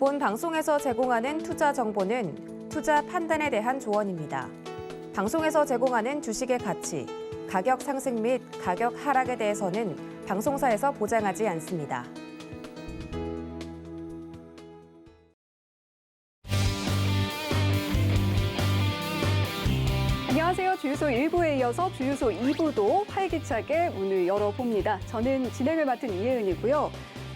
본 방송에서 제공하는 투자 정보는 투자 판단에 대한 조언입니다. 방송에서 제공하는 주식의 가치, 가격 상승 및 가격 하락에 대해서는 방송사에서 보장하지 않습니다. 안녕하세요. 주유소 1부에 이어서 주유소 2부도 활기차게 문을 열어봅니다. 저는 진행을 맡은 이혜은이고요.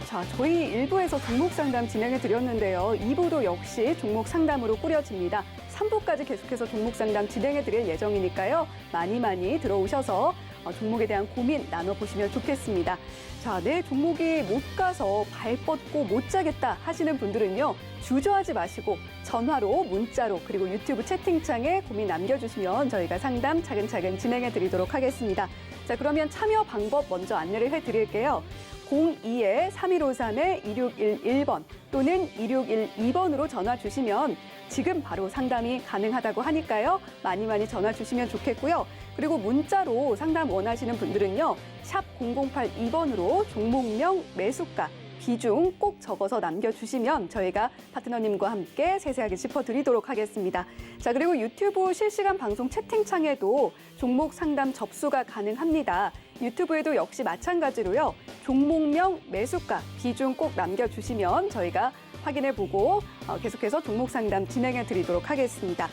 자, 저희 1부에서 종목 상담 진행해 드렸는데요. 2부도 역시 종목 상담으로 꾸려집니다. 3부까지 계속해서 종목 상담 진행해 드릴 예정이니까요. 많이 들어오셔서 종목에 대한 고민 나눠보시면 좋겠습니다. 자, 내 종목이 못 가서 발 뻗고 못 자겠다 하시는 분들은요. 주저하지 마시고 전화로, 문자로, 그리고 유튜브 채팅창에 고민 남겨주시면 저희가 상담 차근차근 진행해 드리도록 하겠습니다. 자, 그러면 참여 방법 먼저 안내를 해드릴게요. 02-3153-2611번 또는 2612번으로 전화 주시면 지금 바로 상담이 가능하다고 하니까요. 많이 전화 주시면 좋겠고요. 그리고 문자로 상담 원하시는 분들은요. 샵 0082번으로 종목명, 매수가, 비중 꼭 적어서 남겨주시면 저희가 파트너님과 함께 세세하게 짚어드리도록 하겠습니다. 자, 그리고 유튜브 실시간 방송 채팅창에도 종목 상담 접수가 가능합니다. 유튜브에도 역시 마찬가지로요. 종목명, 매수가, 비중 꼭 남겨주시면 저희가 확인해보고 계속해서 종목 상담 진행해 드리도록 하겠습니다.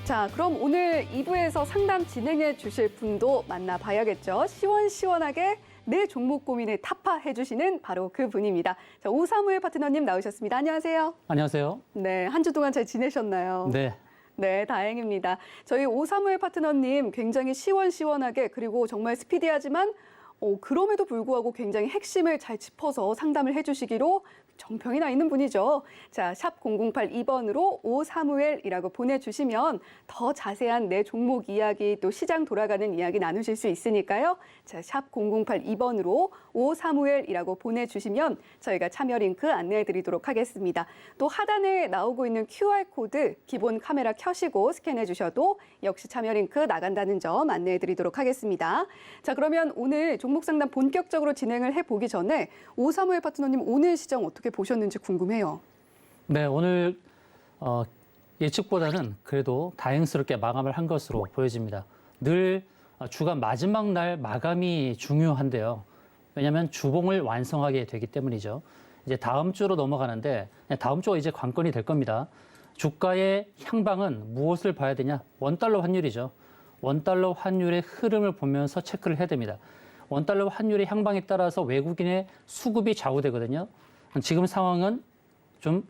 자, 그럼 오늘 2부에서 상담 진행해 주실 분도 만나봐야겠죠. 시원시원하게 내 종목 고민을 타파해 주시는 바로 그 분입니다. 자, 오사무엘 파트너님 나오셨습니다. 안녕하세요. 안녕하세요. 네, 한 주 동안 잘 지내셨나요? 네. 네, 다행입니다. 저희 오사무엘 파트너님 굉장히 시원시원하게 그리고 정말 스피디하지만 그럼에도 불구하고 굉장히 핵심을 잘 짚어서 상담을 해주시기로 정평이 나 있는 분이죠. 자, 샵 0082번으로 오사무엘이라고 보내주시면 더 자세한 내 종목 이야기 또 시장 돌아가는 이야기 나누실 수 있으니까요. 자, 샵 0082번으로 오사무엘이라고 보내주시면 저희가 참여 링크 안내해드리도록 하겠습니다. 또 하단에 나오고 있는 QR코드 기본 카메라 켜시고 스캔해 주셔도 역시 참여 링크 나간다는 점 안내해드리도록 하겠습니다. 자, 그러면 오늘 종목 상담 본격적으로 진행을 해보기 전에 오사무엘 파트너님 오늘 시장 어떻게 보셨는지 궁금해요. 네, 오늘 예측보다는 그래도 다행스럽게 마감을 한 것으로 보여집니다. 늘 주간 마지막 날 마감이 중요한데요. 왜냐하면 주봉을 완성하게 되기 때문이죠. 이제 다음 주로 넘어가는데 다음 주가 이제 관건이 될 겁니다. 주가의 향방은 무엇을 봐야 되냐? 원달러 환율이죠. 원달러 환율의 흐름을 보면서 체크를 해야 됩니다. 원달러 환율의 향방에 따라서 외국인의 수급이 좌우되거든요. 지금 상황은 좀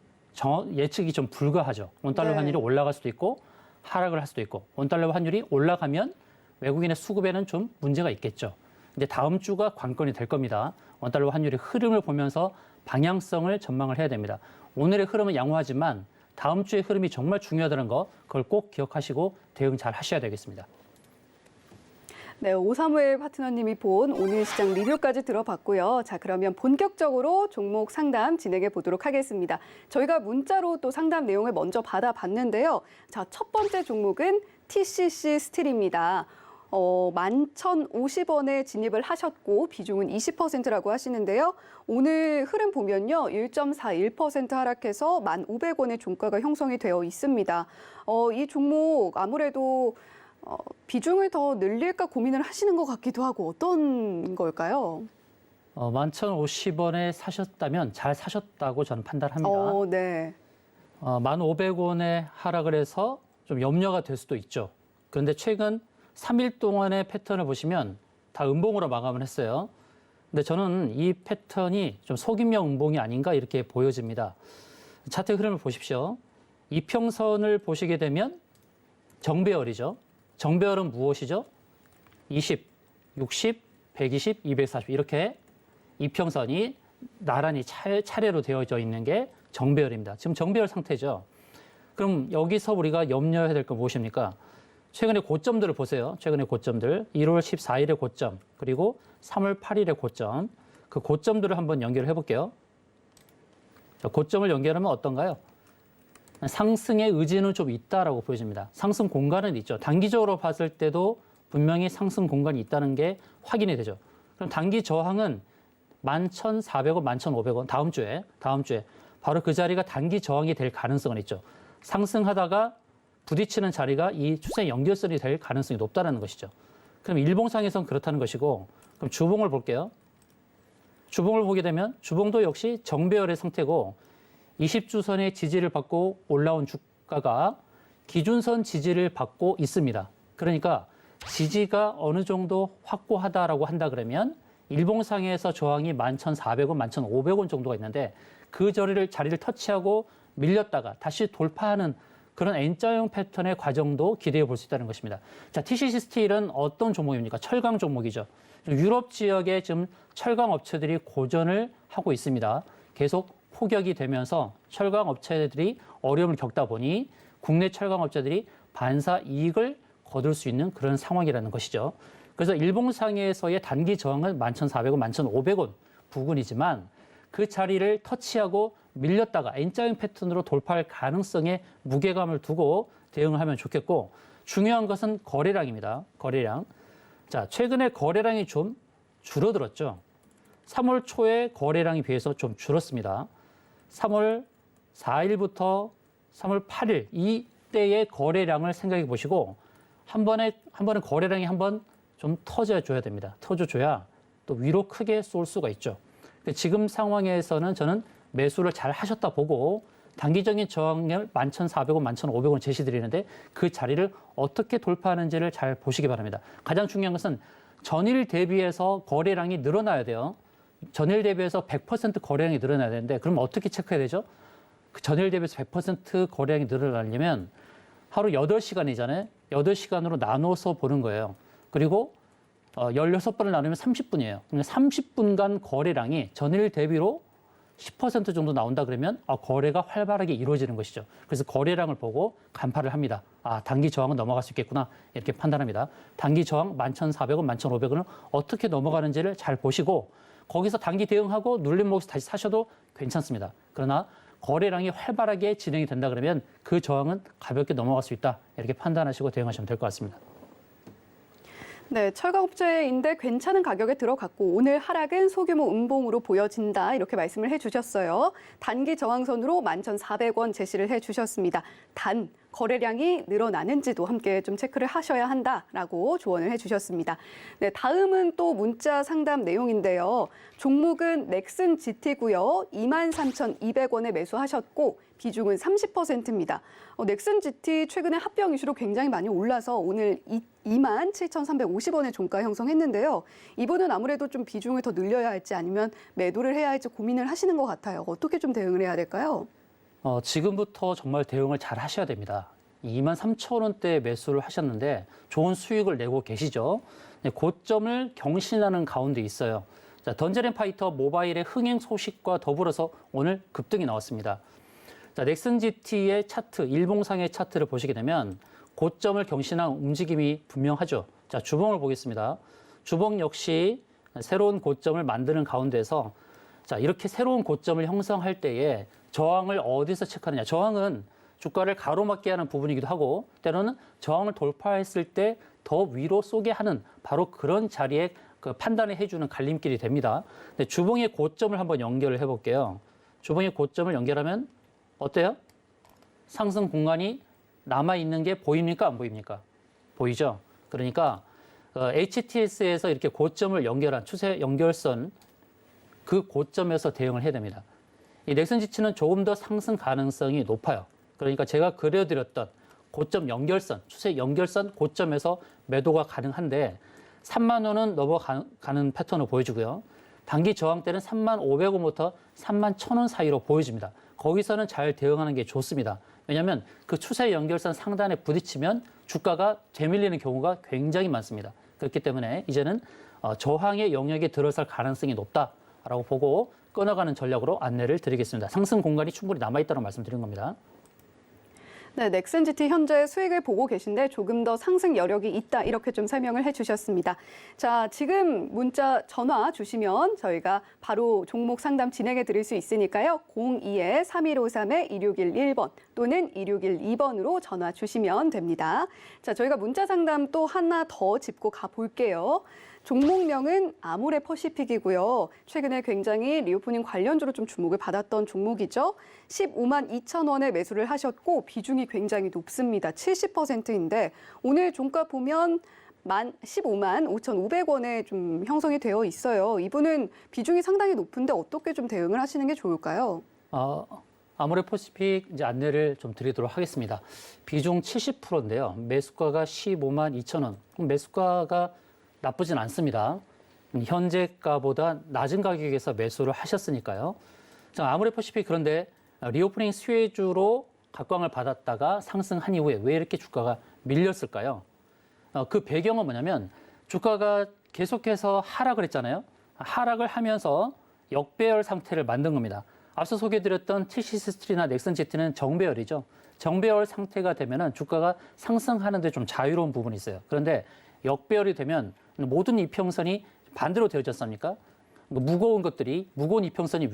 예측이 좀 불가하죠. 원달러 네. 환율이 올라갈 수도 있고 하락을 할 수도 있고 원달러 환율이 올라가면 외국인의 수급에는 좀 문제가 있겠죠. 근데 다음 주가 관건이 될 겁니다. 원달러 환율의 흐름을 보면서 방향성을 전망을 해야 됩니다. 오늘의 흐름은 양호하지만 다음 주의 흐름이 정말 중요하다는 거 그걸 꼭 기억하시고 대응 잘 하셔야 되겠습니다. 네, 오사무엘 파트너님이 본 오늘 시장 리뷰까지 들어봤고요. 자, 그러면 본격적으로 종목 상담 진행해 보도록 하겠습니다. 저희가 문자로 또 상담 내용을 먼저 받아봤는데요. 자, 첫 번째 종목은 TCC 스틸입니다. 11,050원에 진입을 하셨고 비중은 20%라고 하시는데요. 오늘 흐름 보면요. 1.41% 하락해서 1,500원의 종가가 형성이 되어 있습니다. 이 종목 아무래도 비중을 더 늘릴까 고민을 하시는 것 같기도 하고 어떤 걸까요? 11,050원에 사셨다면 잘 사셨다고 저는 판단합니다. 네. 1,500원에 하락을 해서 좀 염려가 될 수도 있죠. 그런데 최근 3일 동안의 패턴을 보시면 다 음봉으로 마감을 했어요. 근데 저는 이 패턴이 좀 속임형 음봉이 아닌가 이렇게 보여집니다. 차트 흐름을 보십시오. 이평선을 보시게 되면 정배열이죠. 정배열은 무엇이죠? 20, 60, 120, 240 이렇게 이평선이 나란히 차례로 되어져 있는 게 정배열입니다. 지금 정배열 상태죠. 그럼 여기서 우리가 염려해야 될 건 무엇입니까? 최근의 고점들을 보세요. 최근의 고점들. 1월 14일의 고점, 그리고 3월 8일의 고점. 그 고점들을 한번 연결해 볼게요. 고점을 연결하면 어떤가요? 상승의 의지는 좀 있다라고 보여집니다. 상승 공간은 있죠. 단기적으로 봤을 때도 분명히 상승 공간이 있다는 게 확인이 되죠. 그럼 단기 저항은 11,400원, 11,500원 다음 주에 바로 그 자리가 단기 저항이 될 가능성은 있죠. 상승하다가 부딪히는 자리가 이 추세 연결선이 될 가능성이 높다는 것이죠. 그럼 일봉상에선 그렇다는 것이고, 그럼 주봉을 볼게요. 주봉을 보게 되면 주봉도 역시 정배열의 상태고 20주선의 지지를 받고 올라온 주가가 기준선 지지를 받고 있습니다. 그러니까 지지가 어느 정도 확고하다라고 한다 그러면 일봉상에서 저항이 11,400원, 11,500원 정도가 있는데 그 자리를 터치하고 밀렸다가 다시 돌파하는 그런 N자형 패턴의 과정도 기대해 볼 수 있다는 것입니다. 자, TCC 스틸은 어떤 종목입니까? 철강 종목이죠. 유럽 지역에 지금 철강 업체들이 고전을 하고 있습니다. 계속 폭격이 되면서 철강 업체들이 어려움을 겪다 보니 국내 철강 업체들이 반사 이익을 거둘 수 있는 그런 상황이라는 것이죠. 그래서 일봉상에서의 단기 저항은 11,400원, 11,500원 부근이지만 그 자리를 터치하고 밀렸다가 N자형 패턴으로 돌파할 가능성에 무게감을 두고 대응을 하면 좋겠고, 중요한 것은 거래량입니다. 거래량. 자, 최근에 거래량이 좀 줄어들었죠. 3월 초에 거래량에 비해서 좀 줄었습니다. 3월 4일부터 3월 8일 이때의 거래량을 생각해 보시고 한 번은 거래량이 한번 좀 터져줘야 됩니다. 터져줘야 또 위로 크게 쏠 수가 있죠. 지금 상황에서는 저는 매수를 잘 하셨다 보고 단기적인 저항을 11,400원, 11,500원 제시드리는데 그 자리를 어떻게 돌파하는지를 잘 보시기 바랍니다. 가장 중요한 것은 전일 대비해서 거래량이 늘어나야 돼요. 전일 대비해서 100% 거래량이 늘어나야 되는데 그럼 어떻게 체크해야 되죠? 그 전일 대비해서 100% 거래량이 늘어나려면 하루 8시간이잖아요. 8시간으로 나눠서 보는 거예요. 그리고 16번을 나누면 30분이에요. 그러면 30분간 거래량이 전일 대비로 10% 정도 나온다 그러면 거래가 활발하게 이루어지는 것이죠. 그래서 거래량을 보고 간파를 합니다. 단기 저항은 넘어갈 수 있겠구나 이렇게 판단합니다. 단기 저항 11,400원, 11,500원을 어떻게 넘어가는지를 잘 보시고 거기서 단기 대응하고 눌린 목에서 다시 사셔도 괜찮습니다. 그러나 거래량이 활발하게 진행이 된다 그러면 그 저항은 가볍게 넘어갈 수 있다 이렇게 판단하시고 대응하시면 될 것 같습니다. 네, 철강업체인데 괜찮은 가격에 들어갔고 오늘 하락은 소규모 음봉으로 보여진다 이렇게 말씀을 해주셨어요. 단기 저항선으로 11,400원 제시를 해주셨습니다. 단 거래량이 늘어나는지도 함께 좀 체크를 하셔야 한다라고 조언을 해주셨습니다. 네, 다음은 또 문자 상담 내용인데요. 종목은 넥슨 GT고요. 23,200원에 매수하셨고 비중은 30%입니다. 넥슨 GT 최근에 합병 이슈로 굉장히 많이 올라서 오늘 27,350원에 종가 형성했는데요. 이번은 아무래도 좀 비중을 더 늘려야 할지 아니면 매도를 해야 할지 고민을 하시는 것 같아요. 어떻게 좀 대응을 해야 될까요? 지금부터 정말 대응을 잘 하셔야 됩니다. 23,000원대 매수를 하셨는데 좋은 수익을 내고 계시죠. 고점을 경신하는 가운데 있어요. 자, 던전 & 파이터 모바일의 흥행 소식과 더불어서 오늘 급등이 나왔습니다. 자, 넥슨 GT의 차트, 일봉상의 차트를 보시게 되면 고점을 경신한 움직임이 분명하죠. 자, 주봉을 보겠습니다. 주봉 역시 새로운 고점을 만드는 가운데서 자, 이렇게 새로운 고점을 형성할 때에 저항을 어디서 체크하느냐. 저항은 주가를 가로막게 하는 부분이기도 하고 때로는 저항을 돌파했을 때 더 위로 쏘게 하는 바로 그런 자리에 그 판단을 해주는 갈림길이 됩니다. 근데 주봉의 고점을 한번 연결을 해볼게요. 주봉의 고점을 연결하면 어때요? 상승 공간이 남아있는 게 보입니까? 안 보입니까? 보이죠? 그러니까 HTS에서 이렇게 고점을 연결한 추세 연결선 그 고점에서 대응을 해야 됩니다. 이 넥슨 지치는 조금 더 상승 가능성이 높아요. 그러니까 제가 그려드렸던 고점 연결선, 추세 연결선 고점에서 매도가 가능한데 3만 원은 넘어가는 패턴을 보여주고요. 단기 저항 때는 35,500원부터 31,000원 사이로 보여집니다. 거기서는 잘 대응하는 게 좋습니다. 왜냐하면 그 추세 연결선 상단에 부딪히면 주가가 되밀리는 경우가 굉장히 많습니다. 그렇기 때문에 이제는 저항의 영역에 들어설 가능성이 높다라고 보고 끊어가는 전략으로 안내를 드리겠습니다. 상승 공간이 충분히 남아있다는 말씀드린 겁니다. 네, 넥슨 GT 현재 수익을 보고 계신데 조금 더 상승 여력이 있다 이렇게 좀 설명을 해주셨습니다. 자, 지금 문자 전화 주시면 저희가 바로 종목 상담 진행해 드릴 수 있으니까요. 02-3153-2611번 또는 2612번으로 전화 주시면 됩니다. 자, 저희가 문자 상담 또 하나 더 짚고 가볼게요. 종목명은 아모레 퍼시픽이고요. 최근에 굉장히 리오프닝 관련주로 좀 주목을 받았던 종목이죠. 15만 2천 원에 매수를 하셨고 비중이 굉장히 높습니다. 70%인데 오늘 종가 보면 15만 5,500원에 좀 형성이 되어 있어요. 이분은 비중이 상당히 높은데 어떻게 좀 대응을 하시는 게 좋을까요? 아모레 퍼시픽 이제 안내를 좀 드리도록 하겠습니다. 비중 70%인데요. 매수가가 15만 2천 원. 매수가가 나쁘진 않습니다. 현재가보다 낮은 가격에서 매수를 하셨으니까요. 자, 아모레 퍼시픽 그런데 리오프닝 수혜주로 각광을 받았다가 상승한 이후에 왜 이렇게 주가가 밀렸을까요? 그 배경은 뭐냐면 주가가 계속해서 하락을 했잖아요. 하락을 하면서 역배열 상태를 만든 겁니다. 앞서 소개해드렸던 TCS3나 넥슨GT는 정배열이죠. 정배열 상태가 되면은 주가가 상승하는 데 좀 자유로운 부분이 있어요. 그런데 역배열이 되면 모든 이평선이 반대로 되어졌습니까? 무거운 것들이 무거운 이평선이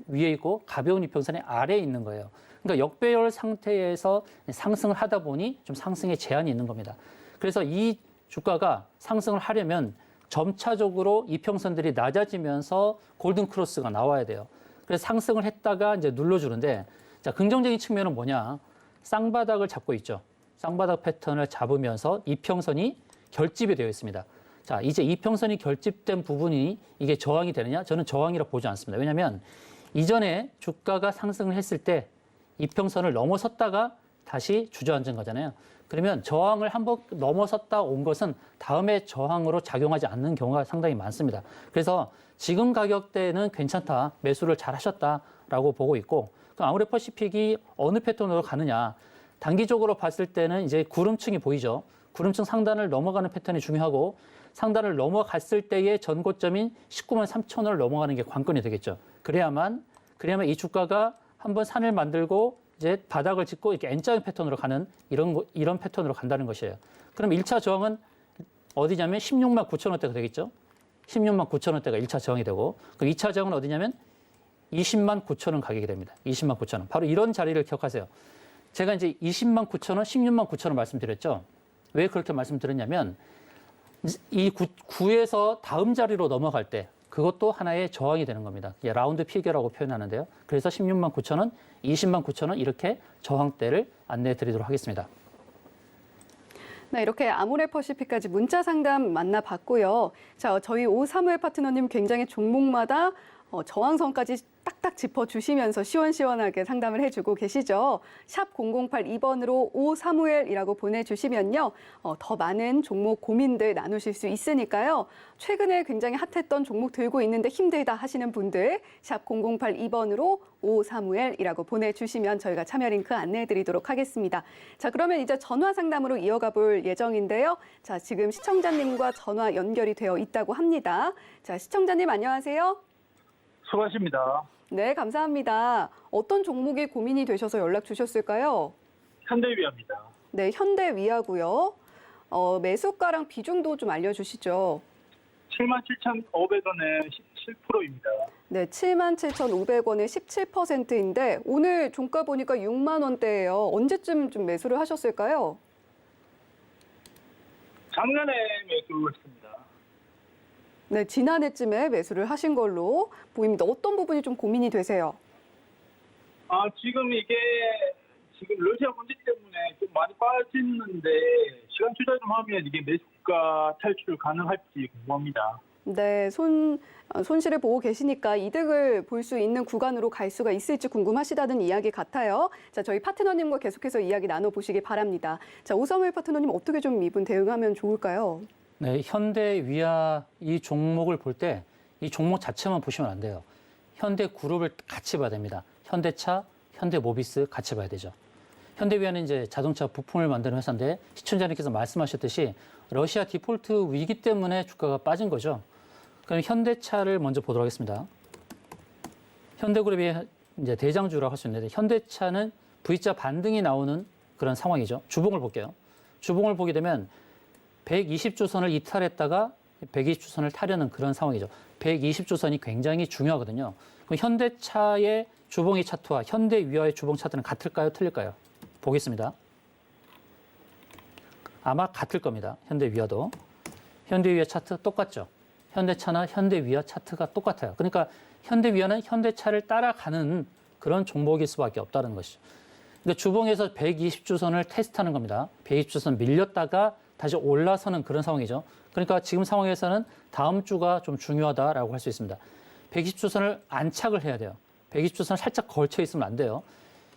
위에 있고 가벼운 이평선이 아래에 있는 거예요. 그러니까 역배열 상태에서 상승을 하다 보니 좀 상승에 제한이 있는 겁니다. 그래서 이 주가가 상승을 하려면 점차적으로 이평선들이 낮아지면서 골든 크로스가 나와야 돼요. 그래서 상승을 했다가 이제 눌러주는데, 자, 긍정적인 측면은 뭐냐? 쌍바닥을 잡고 있죠. 쌍바닥 패턴을 잡으면서 이평선이 결집이 되어 있습니다. 자, 이제 이평선이 결집된 부분이 이게 저항이 되느냐? 저는 저항이라고 보지 않습니다. 왜냐하면 이전에 주가가 상승을 했을 때 이평선을 넘어섰다가 다시 주저앉은 거잖아요. 그러면 저항을 한번 넘어섰다 온 것은 다음에 저항으로 작용하지 않는 경우가 상당히 많습니다. 그래서 지금 가격대는 괜찮다, 매수를 잘 하셨다라고 보고 있고, 그럼 아모레 퍼시픽이 어느 패턴으로 가느냐? 단기적으로 봤을 때는 이제 구름층이 보이죠. 구름층 상단을 넘어가는 패턴이 중요하고, 상단을 넘어갔을 때의 전고점인 19만 3천 원을 넘어가는 게 관건이 되겠죠. 그래야만 이 주가가 한번 산을 만들고 이제 바닥을 짚고 이렇게 N자형 패턴으로 가는 이런 패턴으로 간다는 것이에요. 그럼 1차 저항은 어디냐면 16만 9천 원대가 되겠죠. 16만 9천 원대가 1차 저항이 되고, 그럼 2차 저항은 어디냐면 20만 9천 원 가격이 됩니다. 20만 9천 원. 바로 이런 자리를 기억하세요. 제가 이제 20만 9천 원, 16만 9천 원 말씀드렸죠. 왜 그렇게 말씀드렸냐면 이 9에서 다음 자리로 넘어갈 때 그것도 하나의 저항이 되는 겁니다. 라운드 피겨라고 표현하는데요. 그래서 16만 9천 원, 20만 9천 원 이렇게 저항대를 안내해 드리도록 하겠습니다. 네, 이렇게 아모레 퍼시픽까지 문자 상담 만나봤고요. 자, 저희 오사무엘 파트너님 굉장히 종목마다 저항선까지 딱딱 짚어주시면서 시원시원하게 상담을 해주고 계시죠. 샵 0082번으로 오사무엘이라고 보내주시면요. 더 많은 종목 고민들 나누실 수 있으니까요. 최근에 굉장히 핫했던 종목 들고 있는데 힘들다 하시는 분들 샵 0082번으로 오사무엘이라고 보내주시면 저희가 참여 링크 안내해드리도록 하겠습니다. 자, 그러면 이제 전화 상담으로 이어가 볼 예정인데요. 자, 지금 시청자님과 전화 연결이 되어 있다고 합니다. 자, 시청자님 안녕하세요. 수고하십니다. 네, 감사합니다. 어떤 종목이 고민이 되셔서 연락 주셨을까요? 현대위아입니다. 네, 현대위아고요. 매수가랑 비중도 좀 알려주시죠. 77,500원에 17%입니다. 네, 77,500원에 17%인데 오늘 종가 보니까 6만 원대예요. 언제쯤 좀 매수를 하셨을까요? 작년에 매수했습니다. 네, 지난해쯤에 매수를 하신 걸로 보입니다. 어떤 부분이 좀 고민이 되세요? 지금 이게 러시아 문제 때문에 좀 많이 빠지는데 시간 투자 좀 하면 이게 매수가 탈출 가능할지 궁금합니다. 네, 손실을 보고 계시니까 이득을 볼 수 있는 구간으로 갈 수가 있을지 궁금하시다는 이야기 같아요. 자, 저희 파트너님과 계속해서 이야기 나눠보시기 바랍니다. 자, 오사무엘 파트너님 어떻게 좀 이분 대응하면 좋을까요? 네, 현대위아 이 종목을 볼 때 이 종목 자체만 보시면 안 돼요. 현대그룹을 같이 봐야 됩니다. 현대차, 현대모비스 같이 봐야 되죠. 현대위아는 이제 자동차 부품을 만드는 회사인데 시청자님께서 말씀하셨듯이 러시아 디폴트 위기 때문에 주가가 빠진 거죠. 그럼 현대차를 먼저 보도록 하겠습니다. 현대그룹이 이제 대장주라고 할 수 있는데 현대차는 V자 반등이 나오는 그런 상황이죠. 주봉을 볼게요. 주봉을 보게 되면 120주선을 이탈했다가 120주선을 타려는 그런 상황이죠. 120주선이 굉장히 중요하거든요. 그럼 현대차의 주봉의 차트와 현대위아의 주봉 차트는 같을까요? 틀릴까요? 보겠습니다. 아마 같을 겁니다. 현대위아도. 현대위아 차트 똑같죠. 현대차나 현대위아 차트가 똑같아요. 그러니까 현대위아는 현대차를 따라가는 그런 종목일 수밖에 없다는 것이죠. 그러니까 주봉에서 120주선을 테스트하는 겁니다. 120주선 밀렸다가 다시 올라서는 그런 상황이죠. 그러니까 지금 상황에서는 다음 주가 좀 중요하다라고 할 수 있습니다. 120주선을 안착을 해야 돼요. 120주선 살짝 걸쳐 있으면 안 돼요.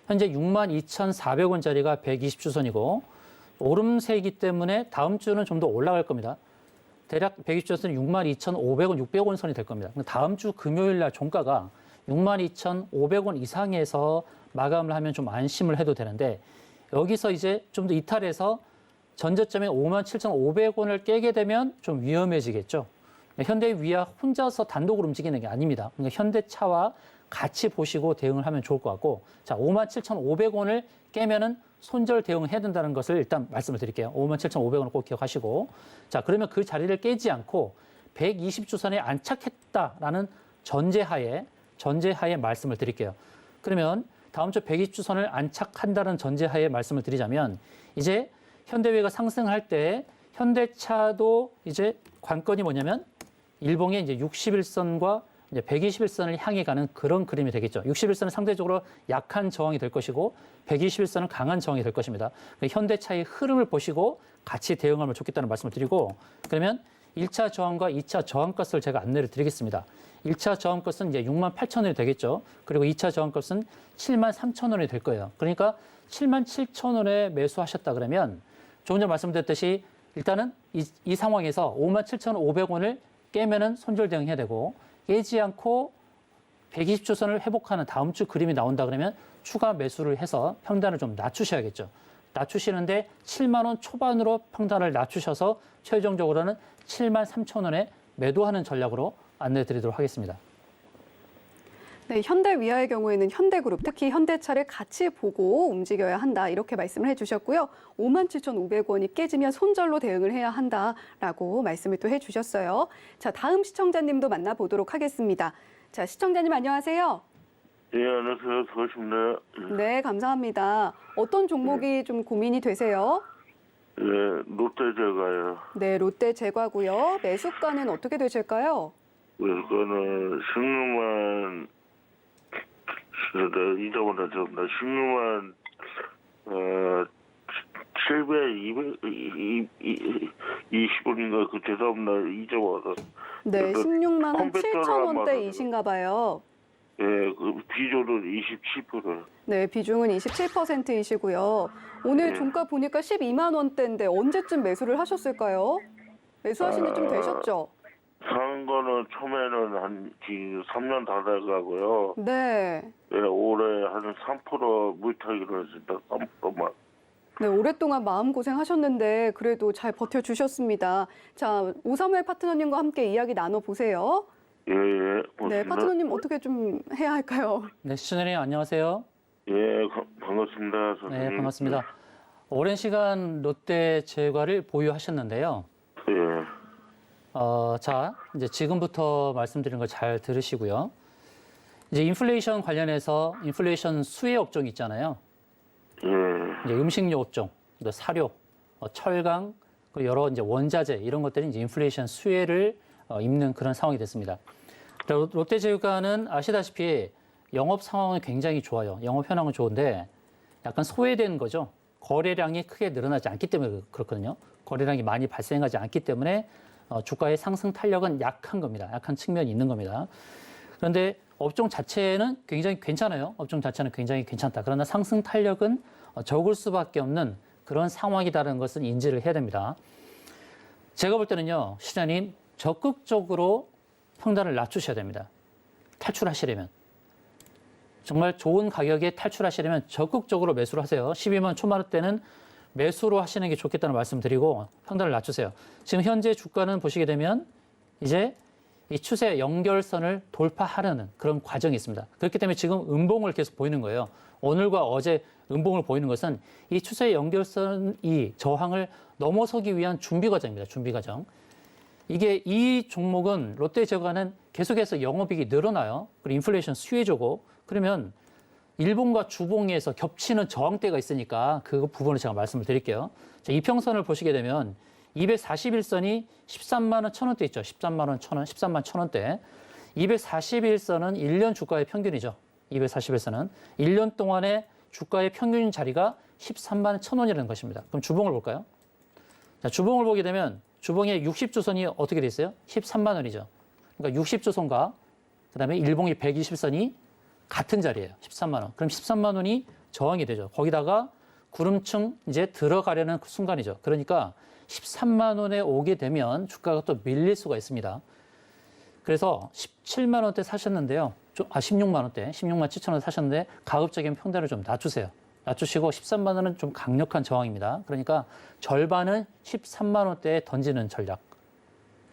현재 62,400원짜리가 120주선이고 오름세이기 때문에 다음 주는 좀 더 올라갈 겁니다. 대략 120주선은 62,500원, 600원 선이 될 겁니다. 다음 주 금요일 날 종가가 62,500원 이상에서 마감을 하면 좀 안심을 해도 되는데 여기서 이제 좀 더 이탈해서 전저점에 57,500원을 깨게 되면 좀 위험해지겠죠. 현대위아 혼자서 단독으로 움직이는 게 아닙니다. 그러니까 현대차와 같이 보시고 대응을 하면 좋을 것 같고, 자, 57,500원을 깨면은 손절 대응을 해야 된다는 것을 일단 말씀을 드릴게요. 57,500원을 꼭 기억하시고, 자, 그러면 그 자리를 깨지 않고 120주선에 안착했다라는 전제하에 말씀을 드릴게요. 그러면 다음 주 120주선을 안착한다는 전제하에 말씀을 드리자면 이제 현대위아가 상승할 때 현대차도 이제 관건이 뭐냐면 일봉의 이제 61선과 이제 121선을 향해 가는 그런 그림이 되겠죠. 61선은 상대적으로 약한 저항이 될 것이고 121선은 강한 저항이 될 것입니다. 현대차의 흐름을 보시고 같이 대응하면 좋겠다는 말씀을 드리고 그러면 1차 저항과 2차 저항값을 제가 안내를 드리겠습니다. 1차 저항값은 이제 68,000원이 되겠죠. 그리고 2차 저항값은 73,000원이 될 거예요. 그러니까 77,000원에 매수하셨다 그러면 조금 전 말씀드렸듯이 일단은 이 상황에서 57,500원을 깨면은 손절 대응해야 되고 깨지 않고 120주선을 회복하는 다음 주 그림이 나온다 그러면 추가 매수를 해서 평단을 좀 낮추셔야겠죠. 낮추시는데 7만 원 초반으로 평단을 낮추셔서 최종적으로는 73,000원에 매도하는 전략으로 안내 드리도록 하겠습니다. 네, 현대위아의 경우에는 현대그룹, 특히 현대차를 같이 보고 움직여야 한다 이렇게 말씀을 해주셨고요. 57,500원이 깨지면 손절로 대응을 해야 한다라고 말씀을 또 해주셨어요. 자, 다음 시청자님도 만나보도록 하겠습니다. 자, 시청자님 안녕하세요. 예, 안녕하세요. 수고하십니다. 네, 감사합니다. 어떤 종목이 좀 고민이 되세요? 예, 롯데제가요. 네, 롯데제과고요. 매수가는 어떻게 되실까요? 그거는 16만, 잊어버렸나, 16만, 720원인가, 죄송합니다. 잊어버렸어. 네, 16만 원 컴퓨터로 7천 안 원대이신가 봐요. 예, 그 비율은 27%. 네, 비중은 27%이시고요. 오늘 네. 종가 보니까 12만 원대인데 언제쯤 매수를 하셨을까요? 매수하신 지 좀 되셨죠? 산 거는 처음에는 한 지금 3년 다 돼가고요. 네. 예, 올해 한 3% 물타기로 했습니다. 3%만. 네, 오랫동안 마음고생 하셨는데 그래도 잘 버텨주셨습니다. 자, 오사무엘 파트너님과 함께 이야기 나눠보세요. 예, 예. 고맙습니다. 네, 파트너님 어떻게 좀 해야 할까요? 네, 시청자님 안녕하세요. 예, 반갑습니다. 선생님. 네, 반갑습니다. 오랜 시간 롯데제과를 보유하셨는데요. 예, 자, 이제 지금부터 말씀드린 걸 잘 들으시고요. 이제 인플레이션 관련해서 인플레이션 수혜 업종 있잖아요. 예, 이제 음식료 업종, 또 사료, 철강, 그 여러 이제 원자재 이런 것들이 이제 인플레이션 수혜를 입는 그런 상황이 됐습니다. 롯데제과는 아시다시피 영업 상황은 굉장히 좋아요. 영업 현황은 좋은데 약간 소외된 거죠. 거래량이 크게 늘어나지 않기 때문에 그렇거든요. 거래량이 많이 발생하지 않기 때문에 주가의 상승 탄력은 약한 겁니다. 약한 측면이 있는 겁니다. 그런데 업종 자체는 굉장히 괜찮아요. 업종 자체는 굉장히 괜찮다. 그러나 상승 탄력은 적을 수밖에 없는 그런 상황이다라는 것은 인지를 해야 됩니다. 제가 볼 때는요, 시장님 적극적으로 평단을 낮추셔야 됩니다. 탈출하시려면. 정말 좋은 가격에 탈출하시려면 적극적으로 매수를 하세요. 12만 초반 원대는 매수로 하시는 게 좋겠다는 말씀 드리고 평단을 낮추세요. 지금 현재 주가는 보시게 되면 이제 이 추세 연결선을 돌파하려는 그런 과정이 있습니다. 그렇기 때문에 지금 음봉을 계속 보이는 거예요. 오늘과 어제 음봉을 보이는 것은 이 추세 연결선 이 저항을 넘어서기 위한 준비 과정입니다. 준비 과정. 이게 이 종목은 롯데제과는 계속해서 영업이익이 늘어나요. 그리고 인플레이션 수혜주고 그러면 일봉과 주봉에서 겹치는 저항대가 있으니까 그 부분을 제가 말씀을 드릴게요. 자, 이평선을 보시게 되면 241선이 13만 원 1,000원대 있죠. 13만 원 1,000원, 13만 1,000원대. 241선은 1년 주가의 평균이죠. 241선은 1년 동안의 주가의 평균 자리가 13만 1,000원이라는 것입니다. 그럼 주봉을 볼까요? 자, 주봉을 보게 되면 주봉의 60주선이 어떻게 돼 있어요? 13만 원이죠. 그러니까 60주선과 그다음에 일봉이 120선이 같은 자리예요. 13만 원. 그럼 13만 원이 저항이 되죠. 거기다가 구름층 이제 들어가려는 그 순간이죠. 그러니까 13만 원에 오게 되면 주가가 또 밀릴 수가 있습니다. 그래서 17만 원대 사셨는데요. 16만 원대, 16만 7천 원 사셨는데 가급적이면 평단을 좀 낮추세요. 낮추시고 13만 원은 좀 강력한 저항입니다. 그러니까 절반은 13만 원대에 던지는 전략.